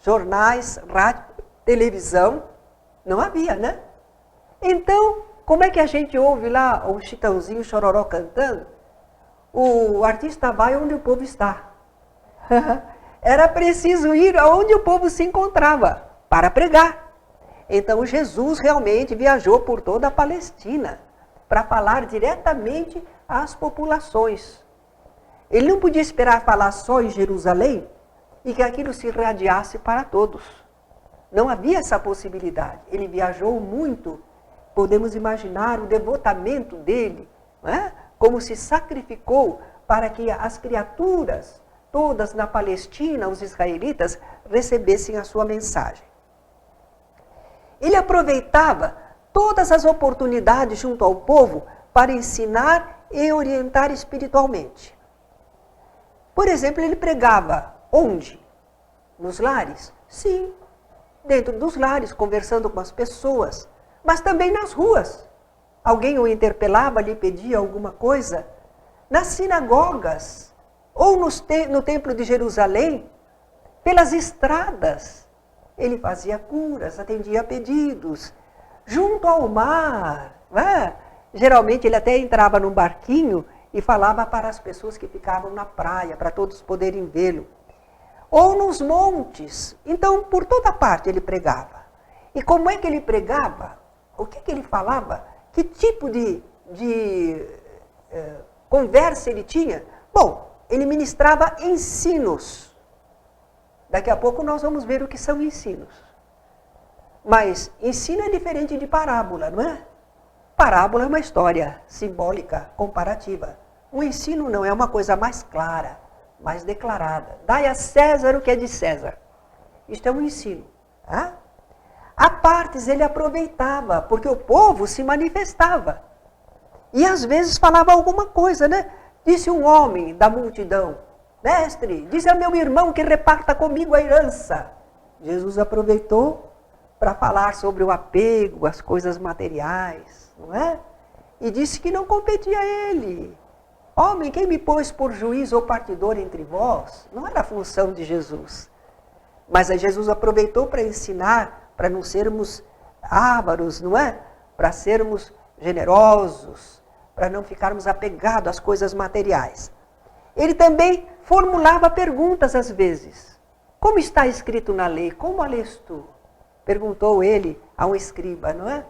Jornais, rádio, televisão, não havia, né? Então, como é que a gente ouve lá o Chitãozinho, o Chororó cantando? O artista vai onde o povo está. Era preciso ir aonde o povo se encontrava para pregar. Então Jesus realmente viajou por toda a Palestina para falar diretamente às populações. Ele não podia esperar falar só em Jerusalém e que aquilo se irradiasse para todos. Não havia essa possibilidade. Ele viajou muito. Podemos imaginar o devotamento dele, não é? Como se sacrificou para que as criaturas todas na Palestina, os israelitas, recebessem a sua mensagem. Ele aproveitava todas as oportunidades junto ao povo para ensinar e orientar espiritualmente. Por exemplo, ele pregava onde? Nos lares? Sim. dentro dos lares, conversando com as pessoas, mas também nas ruas. Alguém o interpelava, lhe pedia alguma coisa. Nas sinagogas, ou no templo de Jerusalém, pelas estradas. Ele fazia curas, atendia pedidos. Junto ao mar, né? Geralmente ele até entrava num barquinho e falava para as pessoas que ficavam na praia, para todos poderem vê-lo. Ou nos montes. Então, por toda parte ele pregava. E como é que ele pregava? O que ele falava? Que tipo de conversa ele tinha? Bom, ele ministrava ensinos. Daqui a pouco nós vamos ver o que são ensinos. Mas ensino é diferente de parábola, não é? Parábola é uma história simbólica, comparativa. O ensino não, é uma coisa mais clara, mais declarada. Dai a César o que é de César. Isto é um ensino. Tá? A partes ele aproveitava, porque o povo se manifestava. E às vezes falava alguma coisa, né? Disse um homem da multidão: mestre, diz a meu irmão que reparta comigo a herança. Jesus aproveitou para falar sobre o apego às coisas materiais, não é? E disse que não competia a ele. Homem, quem me pôs por juiz ou partidor entre vós? Não era a função de Jesus. Mas Jesus aproveitou para ensinar, para não sermos ávaros, não é? Para sermos generosos, para não ficarmos apegados às coisas materiais. Ele também formulava perguntas às vezes. Como está escrito na lei? Como a lês tu? Perguntou ele a um escriba, não é?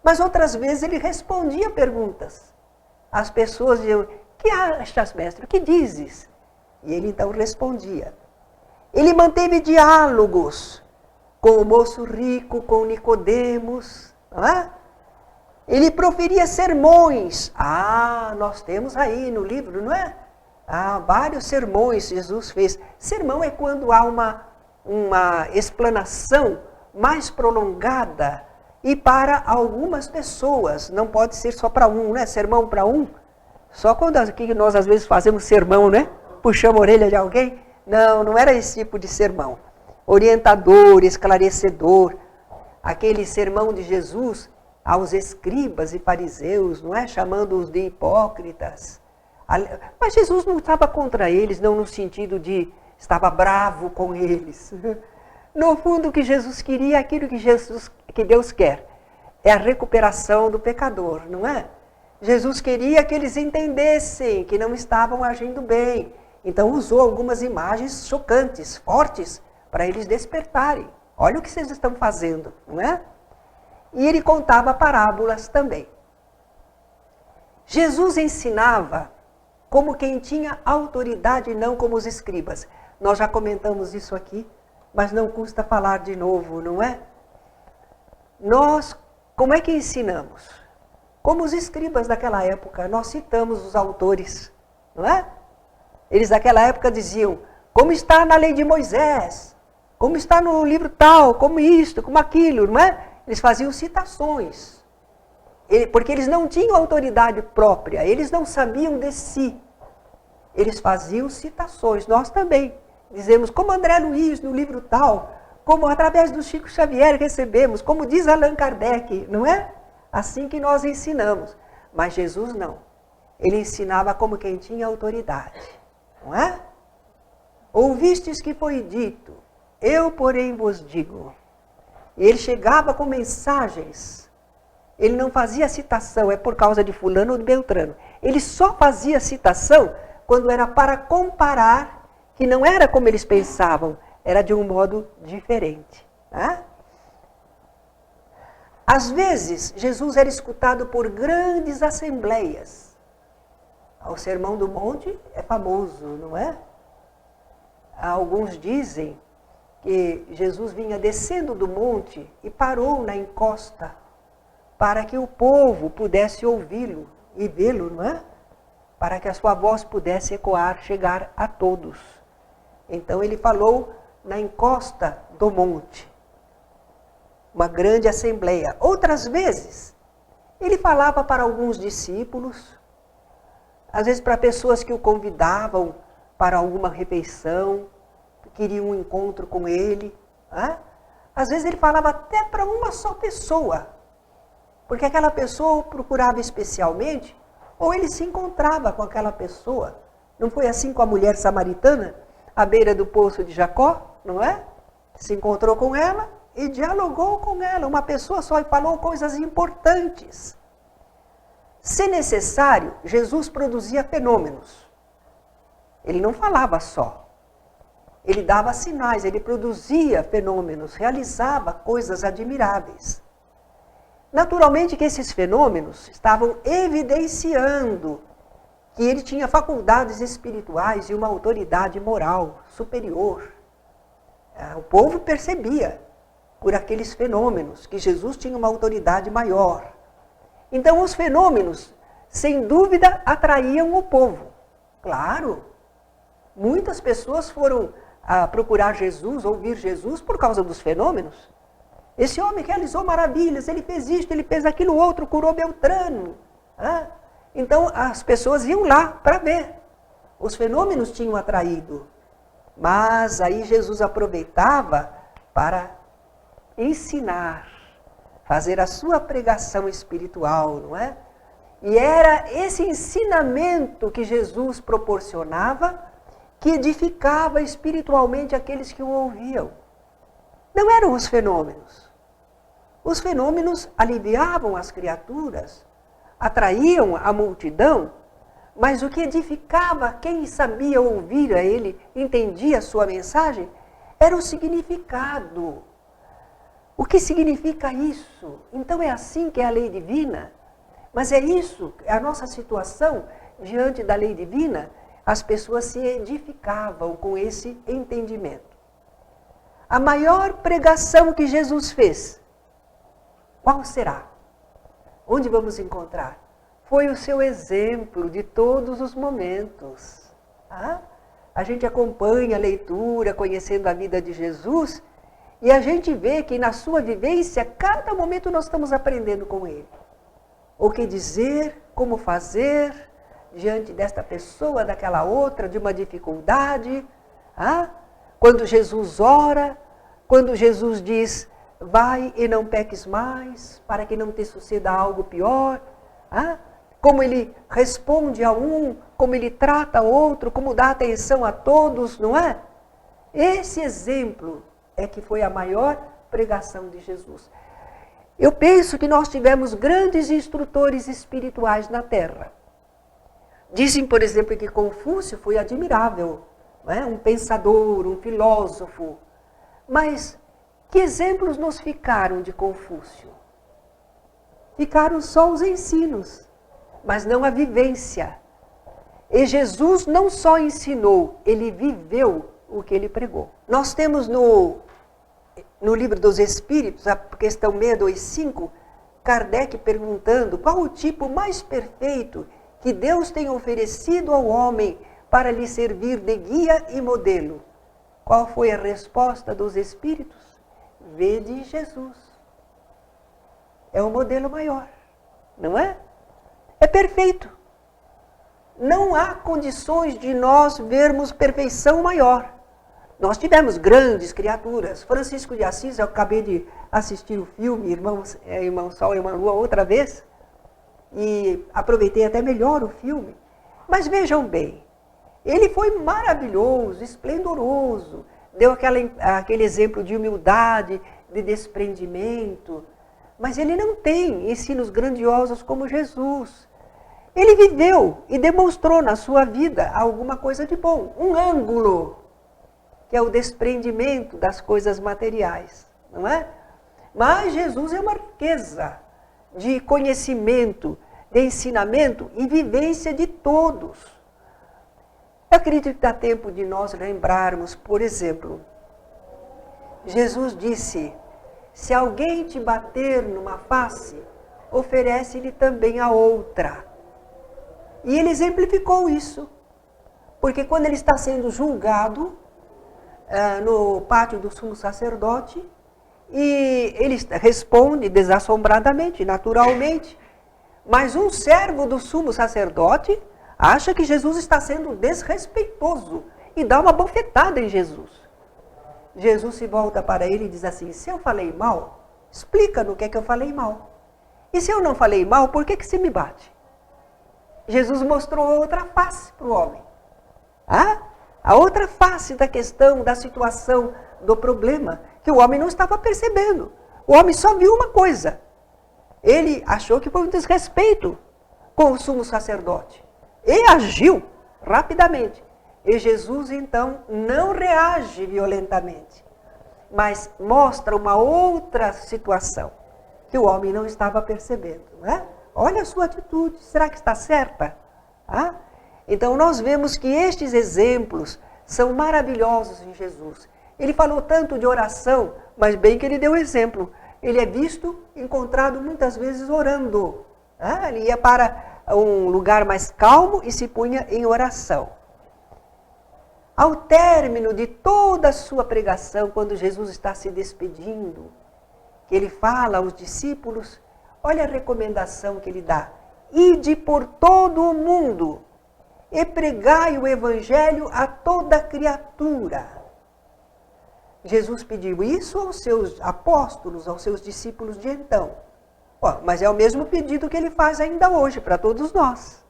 Mas outras vezes ele respondia perguntas. As pessoas diziam: que achas, mestre? O que dizes? E ele então respondia. Ele manteve diálogos com o moço rico, com Nicodemos, não é? Ele proferia sermões. Nós temos aí no livro, não é? Vários sermões Jesus fez. Sermão é quando há uma explanação mais prolongada e para algumas pessoas. Não pode ser só para um, né? Sermão para um. Só quando aqui nós às vezes fazemos sermão, né? Puxamos a orelha de alguém. Não, não era esse tipo de sermão. Orientador, esclarecedor. Aquele sermão de Jesus aos escribas e fariseus, não é? Chamando-os de hipócritas. Mas Jesus não estava contra eles, não no sentido de estava bravo com eles. No fundo, o que Jesus queria é aquilo que Deus quer. É a recuperação do pecador, não é? Jesus queria que eles entendessem que não estavam agindo bem. Então usou algumas imagens chocantes, fortes, para eles despertarem. Olha o que vocês estão fazendo, não é? E ele contava parábolas também. Jesus ensinava como quem tinha autoridade, não como os escribas. Nós já comentamos isso aqui, mas não custa falar de novo, não é? Nós, como é que ensinamos? Como os escribas daquela época, nós citamos os autores, não é? Eles daquela época diziam: como está na lei de Moisés, como está no livro tal, como isto, como aquilo, não é? Eles faziam citações, porque eles não tinham autoridade própria, eles não sabiam de si. Eles faziam citações, nós também. Dizemos, como André Luiz no livro tal, como através do Chico Xavier recebemos, como diz Allan Kardec, não é? Assim que nós ensinamos. Mas Jesus não. Ele ensinava como quem tinha autoridade, não é? Ouvistes que foi dito, eu porém vos digo. Ele chegava com mensagens. Ele não fazia citação, é por causa de fulano ou de Beltrano. Ele só fazia citação quando era para comparar, que não era como eles pensavam, era de um modo diferente. Tá? Às vezes, Jesus era escutado por grandes assembleias. O Sermão do Monte é famoso, não é? Alguns dizem que Jesus vinha descendo do monte e parou na encosta para que o povo pudesse ouvi-lo e vê-lo, não é? Para que a sua voz pudesse ecoar, chegar a todos. Então ele falou na encosta do monte, uma grande assembleia. Outras vezes, ele falava para alguns discípulos, às vezes para pessoas que o convidavam para alguma refeição, queriam um encontro com ele. Né? Às vezes ele falava até para uma só pessoa, porque aquela pessoa o procurava especialmente, ou ele se encontrava com aquela pessoa. Não foi assim com a mulher samaritana, à beira do poço de Jacó, não é? Se encontrou com ela e dialogou com ela, uma pessoa só, e falou coisas importantes. Se necessário, Jesus produzia fenômenos. Ele não falava só. Ele dava sinais, ele produzia fenômenos, realizava coisas admiráveis. Naturalmente que esses fenômenos estavam evidenciando que ele tinha faculdades espirituais e uma autoridade moral superior. O povo percebia por aqueles fenômenos que Jesus tinha uma autoridade maior. Então os fenômenos, sem dúvida, atraíam o povo. Claro, muitas pessoas foram a procurar Jesus, ouvir Jesus por causa dos fenômenos. Esse homem realizou maravilhas, ele fez isto, ele fez aquilo outro, curou Beltrano. Então as pessoas iam lá para ver. Os fenômenos tinham atraído. Mas aí Jesus aproveitava para ensinar, fazer a sua pregação espiritual, não é? E era esse ensinamento que Jesus proporcionava que edificava espiritualmente aqueles que o ouviam. Não eram os fenômenos. Os fenômenos aliviavam as criaturas, atraíam a multidão, mas o que edificava quem sabia ouvir a ele, entendia a sua mensagem, era o significado. O que significa isso? Então é assim que é a lei divina? Mas é isso, é a nossa situação diante da lei divina? As pessoas se edificavam com esse entendimento. A maior pregação que Jesus fez, qual será? Onde vamos encontrar? Foi o seu exemplo de todos os momentos. A gente acompanha a leitura, conhecendo a vida de Jesus, e a gente vê que na sua vivência, cada momento nós estamos aprendendo com ele. O que dizer, como fazer, diante desta pessoa, daquela outra, de uma dificuldade. Quando Jesus ora, quando Jesus diz, vai e não peques mais, para que não te suceda algo pior. Como ele responde a um, como ele trata outro, como dá atenção a todos, não é? Esse exemplo é que foi a maior pregação de Jesus. Eu penso que nós tivemos grandes instrutores espirituais na Terra. Dizem, por exemplo, que Confúcio foi admirável, não é? Um pensador, um filósofo. Mas que exemplos nos ficaram de Confúcio? Ficaram só os ensinos, mas não a vivência. E Jesus não só ensinou, ele viveu o que ele pregou. Nós temos no Livro dos Espíritos, a questão 625, Kardec perguntando qual o tipo mais perfeito que Deus tem oferecido ao homem para lhe servir de guia e modelo. Qual foi a resposta dos Espíritos? Vede Jesus. É o modelo maior, não é? É perfeito. Não há condições de nós vermos perfeição maior. Nós tivemos grandes criaturas. Francisco de Assis, eu acabei de assistir o filme Irmão Sol e Irmã Lua outra vez, e aproveitei até melhor o filme. Mas vejam bem, ele foi maravilhoso, esplendoroso, deu aquele exemplo de humildade, de desprendimento, mas ele não tem ensinos grandiosos como Jesus. Ele viveu e demonstrou na sua vida alguma coisa de bom, um ângulo, que é o desprendimento das coisas materiais, não é? Mas Jesus é uma riqueza de conhecimento, de ensinamento e vivência de todos. Eu acredito que dá tempo de nós lembrarmos, por exemplo, Jesus disse, se alguém te bater numa face, oferece-lhe também a outra. E ele exemplificou isso, porque quando ele está sendo julgado, no pátio do sumo sacerdote, e ele responde desassombradamente, naturalmente, mas um servo do sumo sacerdote acha que Jesus está sendo desrespeitoso e dá uma bofetada em Jesus. Jesus se volta para ele e diz assim: se eu falei mal, explica no que é que eu falei mal. E se eu não falei mal, por que você me bate? Jesus mostrou outra face para o homem. A outra face da questão, da situação, do problema, que o homem não estava percebendo. O homem só viu uma coisa. Ele achou que foi um desrespeito com o sumo sacerdote. E agiu rapidamente. E Jesus, então, não reage violentamente, mas mostra uma outra situação que o homem não estava percebendo. Não é? Olha a sua atitude, será que está certa? Então, nós vemos que estes exemplos são maravilhosos em Jesus. Ele falou tanto de oração, mas bem que ele deu exemplo. Ele é visto, encontrado muitas vezes orando. Ele ia para um lugar mais calmo e se punha em oração. Ao término de toda a sua pregação, quando Jesus está se despedindo, que ele fala aos discípulos, olha a recomendação que ele dá: ide por todo o mundo e pregai o evangelho a toda criatura. Jesus pediu isso aos seus apóstolos, aos seus discípulos de então. Mas é o mesmo pedido que ele faz ainda hoje para todos nós.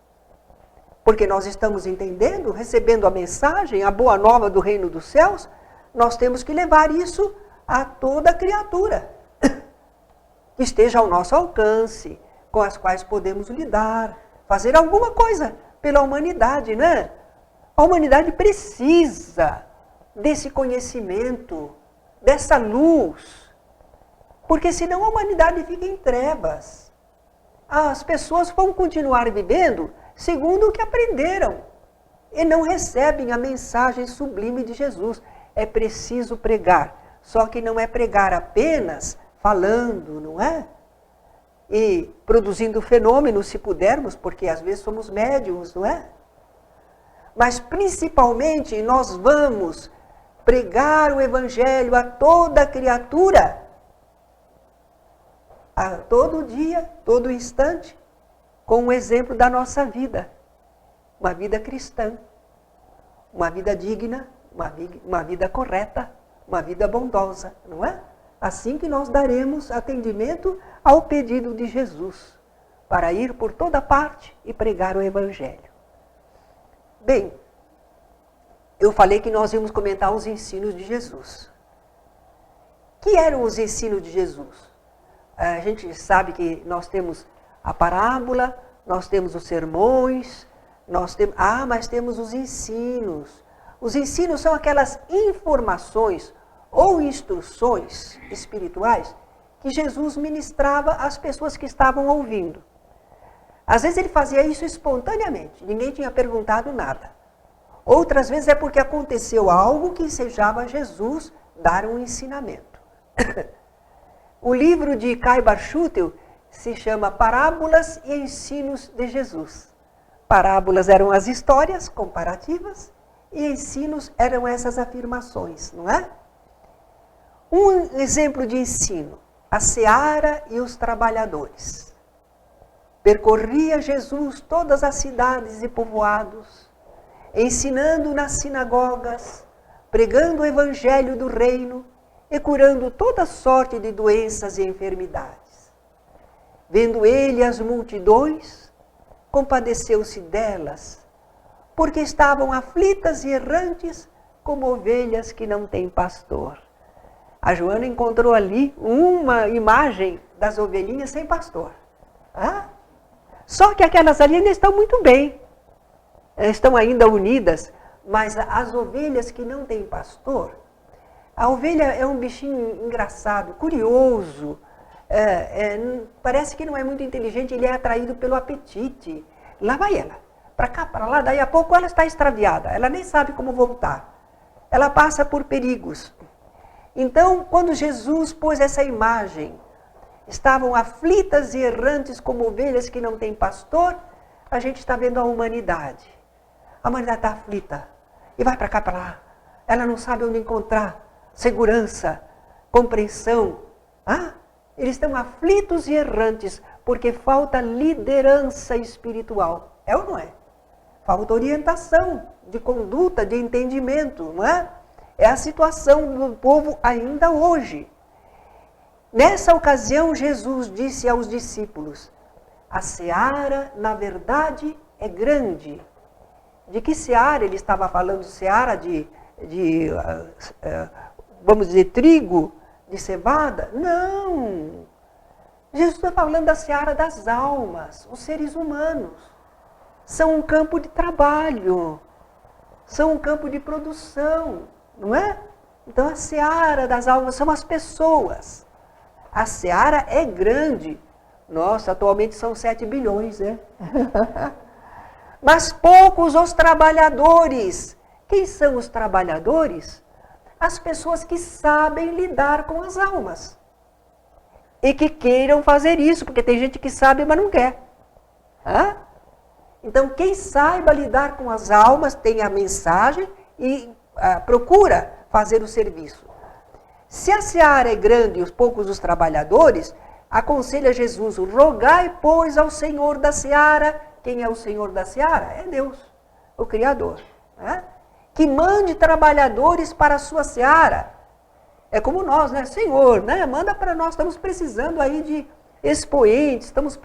Porque nós estamos entendendo, recebendo a mensagem, a boa nova do reino dos céus, nós temos que levar isso a toda criatura que esteja ao nosso alcance, com as quais podemos lidar, fazer alguma coisa pela humanidade, né? A humanidade precisa desse conhecimento, dessa luz, porque senão a humanidade fica em trevas. As pessoas vão continuar vivendo segundo o que aprenderam e não recebem a mensagem sublime de Jesus. É preciso pregar, só que não é pregar apenas falando, não é? E produzindo fenômenos, se pudermos, porque às vezes somos médiums, não é? Mas principalmente nós vamos pregar o evangelho a toda criatura, a todo dia, todo instante, com o exemplo da nossa vida. Uma vida cristã, uma vida digna, uma vida correta, uma vida bondosa, não é? Assim que nós daremos atendimento ao pedido de Jesus, para ir por toda parte e pregar o evangelho. Bem, eu falei que nós íamos comentar os ensinos de Jesus. Que eram os ensinos de Jesus? A gente sabe que nós temos a parábola, nós temos os sermões, mas temos os ensinos. Os ensinos são aquelas informações ou instruções espirituais que Jesus ministrava às pessoas que estavam ouvindo. Às vezes ele fazia isso espontaneamente, ninguém tinha perguntado nada. Outras vezes é porque aconteceu algo que ensejava Jesus dar um ensinamento. O livro de Kai Bar-Schutel se chama Parábolas e Ensinos de Jesus. Parábolas eram as histórias comparativas e ensinos eram essas afirmações, não é? Um exemplo de ensino: a seara e os trabalhadores. Percorria Jesus todas as cidades e povoados, ensinando nas sinagogas, pregando o evangelho do reino e curando toda sorte de doenças e enfermidades. Vendo ele as multidões, compadeceu-se delas, porque estavam aflitas e errantes como ovelhas que não têm pastor. A Joana encontrou ali uma imagem das ovelhinhas sem pastor. Só que aquelas ali ainda estão muito bem. Estão ainda unidas, mas as ovelhas que não têm pastor, a ovelha é um bichinho engraçado, curioso, parece que não é muito inteligente, ele é atraído pelo apetite. Lá vai ela, para cá, para lá, daí a pouco ela está extraviada, ela nem sabe como voltar. Ela passa por perigos. Então, quando Jesus pôs essa imagem, estavam aflitas e errantes como ovelhas que não têm pastor, a gente está vendo a humanidade. A humanidade está aflita e vai para cá, para lá. Ela não sabe onde encontrar segurança, compreensão. Eles estão aflitos e errantes porque falta liderança espiritual. É ou não é? Falta orientação de conduta, de entendimento, não é? É a situação do povo ainda hoje. Nessa ocasião, Jesus disse aos discípulos: a seara, na verdade, é grande. De que seara ele estava falando? Seara vamos dizer, trigo, de cevada? Não! Jesus está falando da seara das almas, os seres humanos. São um campo de trabalho, são um campo de produção, não é? Então a seara das almas são as pessoas. A seara é grande. Nossa, atualmente são 7 bilhões, né? Mas poucos os trabalhadores. Quem são os trabalhadores? As pessoas que sabem lidar com as almas. E que queiram fazer isso, porque tem gente que sabe, mas não quer. Hã? Então, quem saiba lidar com as almas tem a mensagem e procura fazer o serviço. Se a seara é grande e os poucos os trabalhadores, aconselha Jesus: rogai, pois, ao Senhor da seara. Quem é o Senhor da seara? É Deus, o Criador. Né? Que mande trabalhadores para a sua seara. É como nós, né? Senhor, né? Manda para nós, estamos precisando aí de expoentes, estamos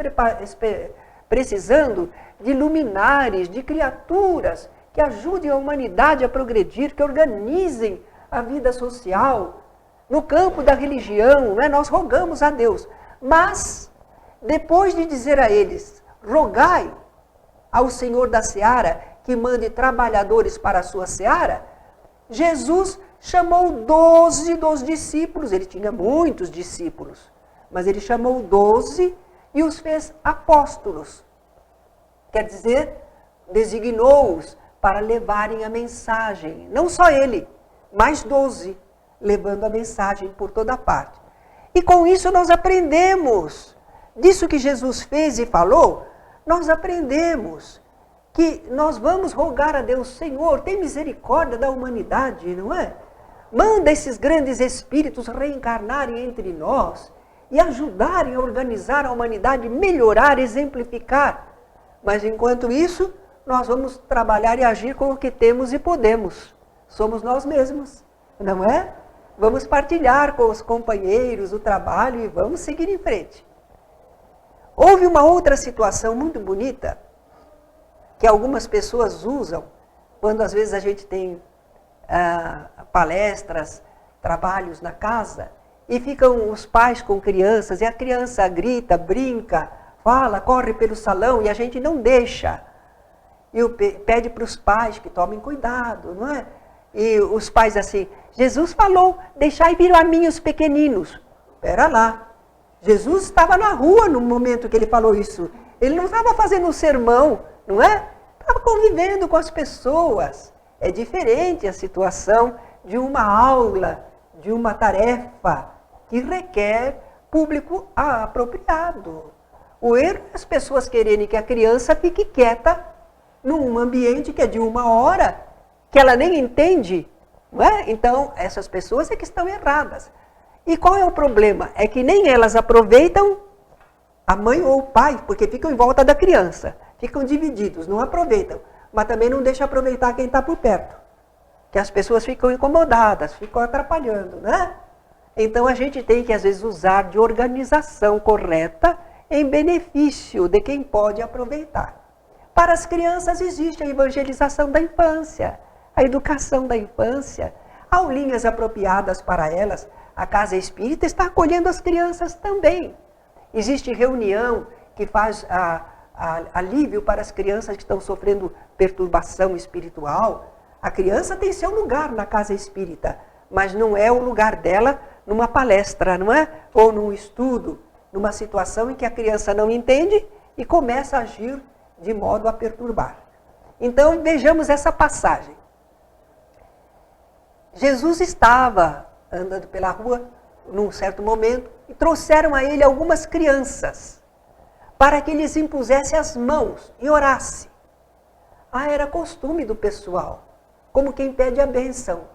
precisando de luminares, de criaturas que ajudem a humanidade a progredir, que organizem a vida social. No campo da religião, né? Nós rogamos a Deus. Mas, depois de dizer a eles: rogai ao Senhor da seara que mande trabalhadores para a sua seara, Jesus chamou 12 dos discípulos. Ele tinha muitos discípulos, mas ele chamou 12 e os fez apóstolos. Quer dizer, designou-os para levarem a mensagem. Não só ele, mas 12, levando a mensagem por toda parte. E com isso nós aprendemos, disso que Jesus fez e falou, nós aprendemos que nós vamos rogar a Deus: Senhor, tem misericórdia da humanidade, não é? Manda esses grandes espíritos reencarnarem entre nós e ajudarem a organizar a humanidade, melhorar, exemplificar. Mas enquanto isso, nós vamos trabalhar e agir com o que temos e podemos. Somos nós mesmos, não é? Vamos partilhar com os companheiros o trabalho e vamos seguir em frente. Houve uma outra situação muito bonita que algumas pessoas usam quando às vezes a gente tem palestras, trabalhos na casa e ficam os pais com crianças e a criança grita, brinca, fala, corre pelo salão e a gente não deixa. E pede para os pais que tomem cuidado, não é? E os pais assim: Jesus falou, deixai vir a mim os pequeninos. Espera lá. Jesus estava na rua no momento que ele falou isso. Ele não estava fazendo um sermão, não é? Estava convivendo com as pessoas. É diferente a situação de uma aula, de uma tarefa que requer público apropriado. O erro é as pessoas quererem que a criança fique quieta num ambiente que é de 1 hora, que ela nem entende, não é? Então, essas pessoas é que estão erradas. E qual é o problema? É que nem elas aproveitam a mãe ou o pai, porque ficam em volta da criança. Ficam divididos, não aproveitam. Mas também não deixam aproveitar quem está por perto. Que as pessoas ficam incomodadas, ficam atrapalhando, né? Então a gente tem que às vezes usar de organização correta em benefício de quem pode aproveitar. Para as crianças existe a evangelização da infância, a educação da infância, aulinhas apropriadas para elas. A Casa Espírita está acolhendo as crianças também. Existe reunião que faz alívio para as crianças que estão sofrendo perturbação espiritual. A criança tem seu lugar na Casa Espírita, mas não é o lugar dela numa palestra, não é? Ou num estudo, numa situação em que a criança não entende e começa a agir de modo a perturbar. Então, vejamos essa passagem. Jesus estava andando pela rua num certo momento e trouxeram a ele algumas crianças para que lhes impusesse as mãos e orasse. Era costume do pessoal, como quem pede a bênção.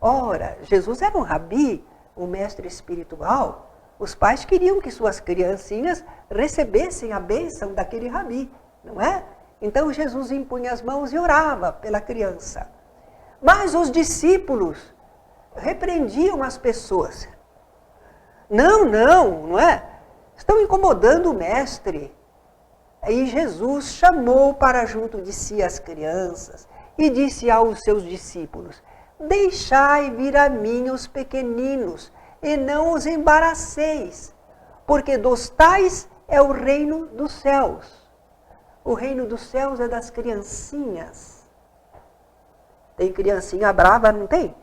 Ora, Jesus era um rabi, um mestre espiritual. Os pais queriam que suas criancinhas recebessem a bênção daquele rabi, não é? Então Jesus impunha as mãos e orava pela criança. Mas os discípulos repreendiam as pessoas. Não é? Estão incomodando o mestre. Aí Jesus chamou para junto de si as crianças e disse aos seus discípulos: deixai vir a mim os pequeninos e não os embaraceis, porque dos tais é o reino dos céus. O reino dos céus é das criancinhas. Tem criancinha brava, não tem?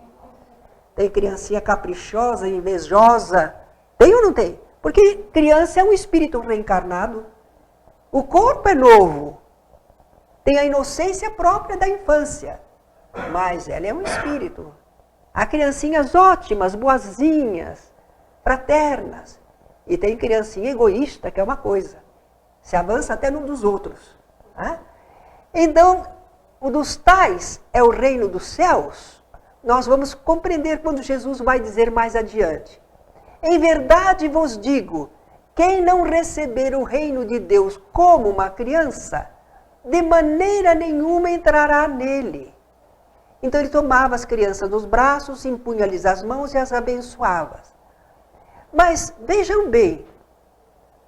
Tem criancinha caprichosa, invejosa. Tem ou não tem? Porque criança é um espírito reencarnado. O corpo é novo. Tem a inocência própria da infância. Mas ela é um espírito. Há criancinhas ótimas, boazinhas, fraternas. E tem criancinha egoísta, que é uma coisa. Se avança até no dos outros. Né? Então, o dos tais é o reino dos céus. Nós vamos compreender quando Jesus vai dizer mais adiante. Em verdade vos digo, quem não receber o reino de Deus como uma criança, de maneira nenhuma entrará nele. Então ele tomava as crianças nos braços, impunha-lhes as mãos e as abençoava. Mas vejam bem,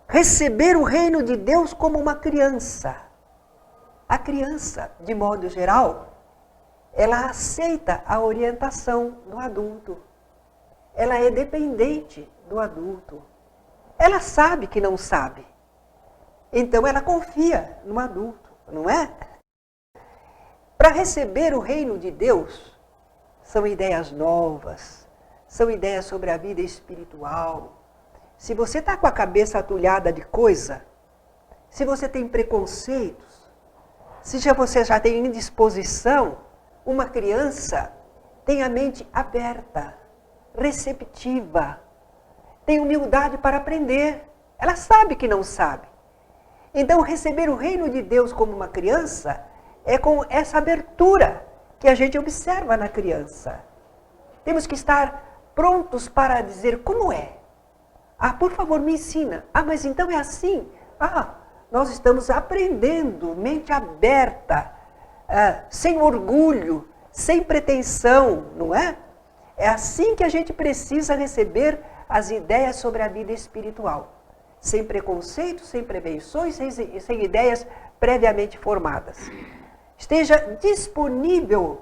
receber o reino de Deus como uma criança. A criança, de modo geral, ela aceita a orientação do adulto. Ela é dependente do adulto. Ela sabe que não sabe. Então ela confia no adulto, não é? Para receber o reino de Deus, são ideias novas, são ideias sobre a vida espiritual. Se você está com a cabeça atulhada de coisa, se você tem preconceitos, se você já tem indisposição, uma criança tem a mente aberta, receptiva, tem humildade para aprender. Ela sabe que não sabe. Então, receber o reino de Deus como uma criança é com essa abertura que a gente observa na criança. Temos que estar prontos para dizer como é. Ah, por favor, me ensina. Ah, mas então é assim. Ah, nós estamos aprendendo, mente aberta, sem orgulho, sem pretensão, não é? É assim que a gente precisa receber as ideias sobre a vida espiritual. Sem preconceitos, sem prevenções, sem ideias previamente formadas. Esteja disponível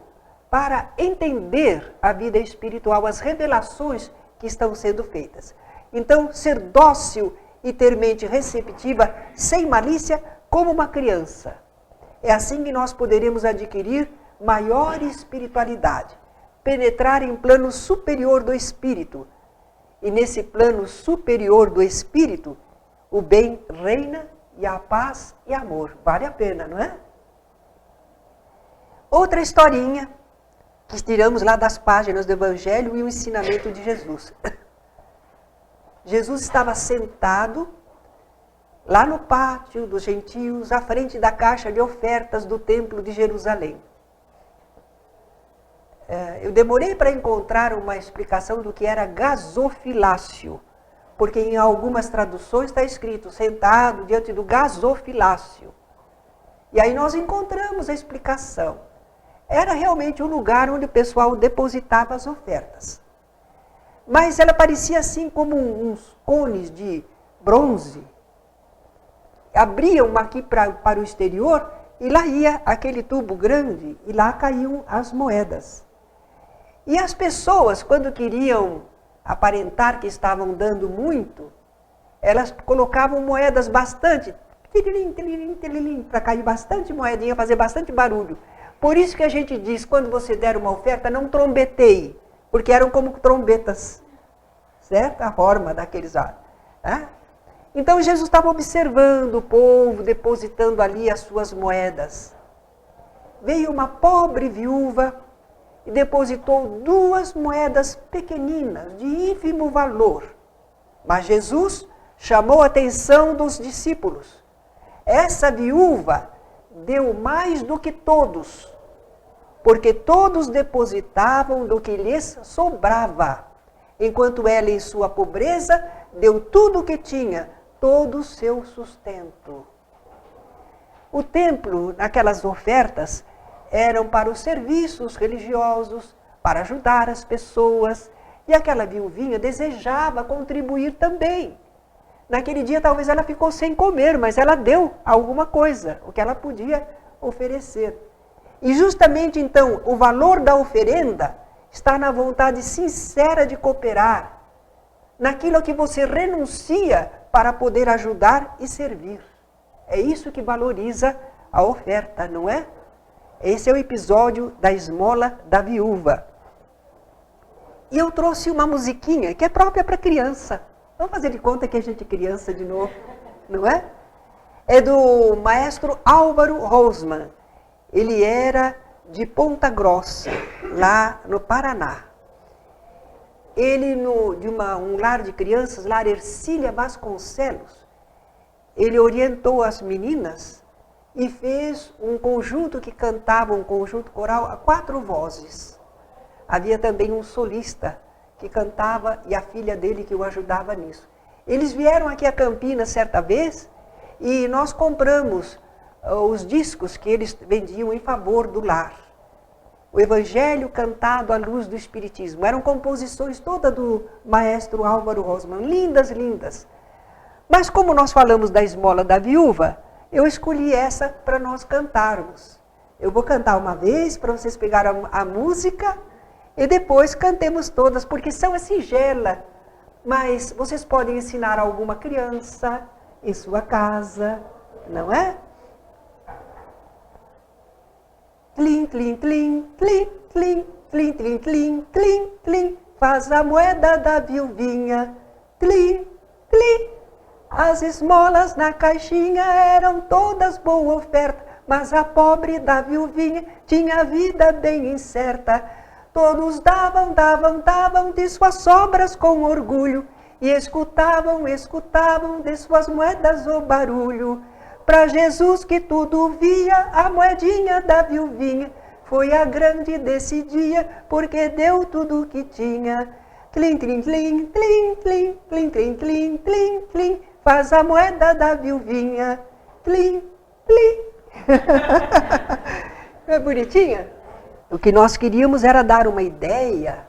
para entender a vida espiritual, as revelações que estão sendo feitas. Então, ser dócil e ter mente receptiva, sem malícia, como uma criança. É assim que nós poderemos adquirir maior espiritualidade, penetrar em plano superior do espírito. E nesse plano superior do espírito, o bem reina e a paz e amor. Vale a pena, não é? Outra historinha que tiramos lá das páginas do Evangelho e o ensinamento de Jesus. Jesus estava sentado lá no pátio dos gentios, à frente da caixa de ofertas do Templo de Jerusalém. Eu demorei para encontrar uma explicação do que era gasofilácio, porque em algumas traduções está escrito sentado diante do gasofilácio. E aí nós encontramos a explicação. Era realmente um lugar onde o pessoal depositava as ofertas. Mas ela parecia assim como uns cones de bronze. Abriam aqui para o exterior e lá ia aquele tubo grande e lá caíam as moedas. E as pessoas, quando queriam aparentar que estavam dando muito, elas colocavam moedas bastante, para cair bastante moedinha, fazer bastante barulho. Por isso que a gente diz, quando você der uma oferta, não trombeteie, porque eram como trombetas, certo? A forma daqueles lá. Né? Então Jesus estava observando o povo, depositando ali as suas moedas. Veio uma pobre viúva e depositou 2 moedas pequeninas, de ínfimo valor. Mas Jesus chamou a atenção dos discípulos. Essa viúva deu mais do que todos, porque todos depositavam do que lhes sobrava, enquanto ela, em sua pobreza, deu tudo o que tinha, todo o seu sustento. O templo, naquelas ofertas, eram para os serviços religiosos, para ajudar as pessoas. E aquela viuvinha desejava contribuir também. Naquele dia talvez ela ficou sem comer, mas ela deu alguma coisa, o que ela podia oferecer. E justamente então o valor da oferenda está na vontade sincera de cooperar, naquilo que você renuncia para poder ajudar e servir. É isso que valoriza a oferta, não é? Esse é o episódio da esmola da viúva. E eu trouxe uma musiquinha que é própria para criança. Vamos fazer de conta que a gente é criança de novo, não é? É do maestro Álvaro Rosman. Ele era de Ponta Grossa, lá no Paraná. Ele, de um lar de crianças, Lar Ercília Vasconcelos, ele orientou as meninas e fez um conjunto que cantava, um conjunto coral a 4 vozes. Havia também um solista que cantava e a filha dele que o ajudava nisso. Eles vieram aqui a Campinas certa vez e nós compramos os discos que eles vendiam em favor do lar. O Evangelho cantado à luz do Espiritismo. Eram composições todas do maestro Álvaro Rosman, lindas, lindas. Mas como nós falamos da esmola da viúva, eu escolhi essa para nós cantarmos. Eu vou cantar uma vez para vocês pegarem a música e depois cantemos todas, porque são singela. Mas vocês podem ensinar a alguma criança em sua casa, não é? Tlim, tlim, tlim, tlim, tlim, tlim, tlim, tlim, tlim, tlim, faz a moeda da viuvinha. Tlim, tlim. As esmolas na caixinha eram todas boa oferta, mas a pobre da viuvinha tinha a vida bem incerta. Todos davam, davam, davam de suas sobras com orgulho e escutavam, escutavam de suas moedas o barulho. Para Jesus que tudo via, a moedinha da viuvinha foi a grande desse dia, porque deu tudo o que tinha. Tlim, tlim, tlim, tlim, tlim, tlim, tlim, tlim, tlim, tlim, faz a moeda da viuvinha. Tlim, tlim. Não é bonitinha? O que nós queríamos era dar uma ideia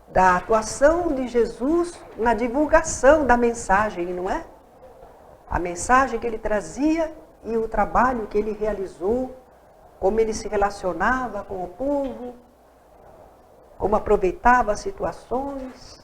da atuação de Jesus na divulgação da mensagem, não é? A mensagem que ele trazia e o trabalho que ele realizou, como ele se relacionava com o povo, como aproveitava as situações.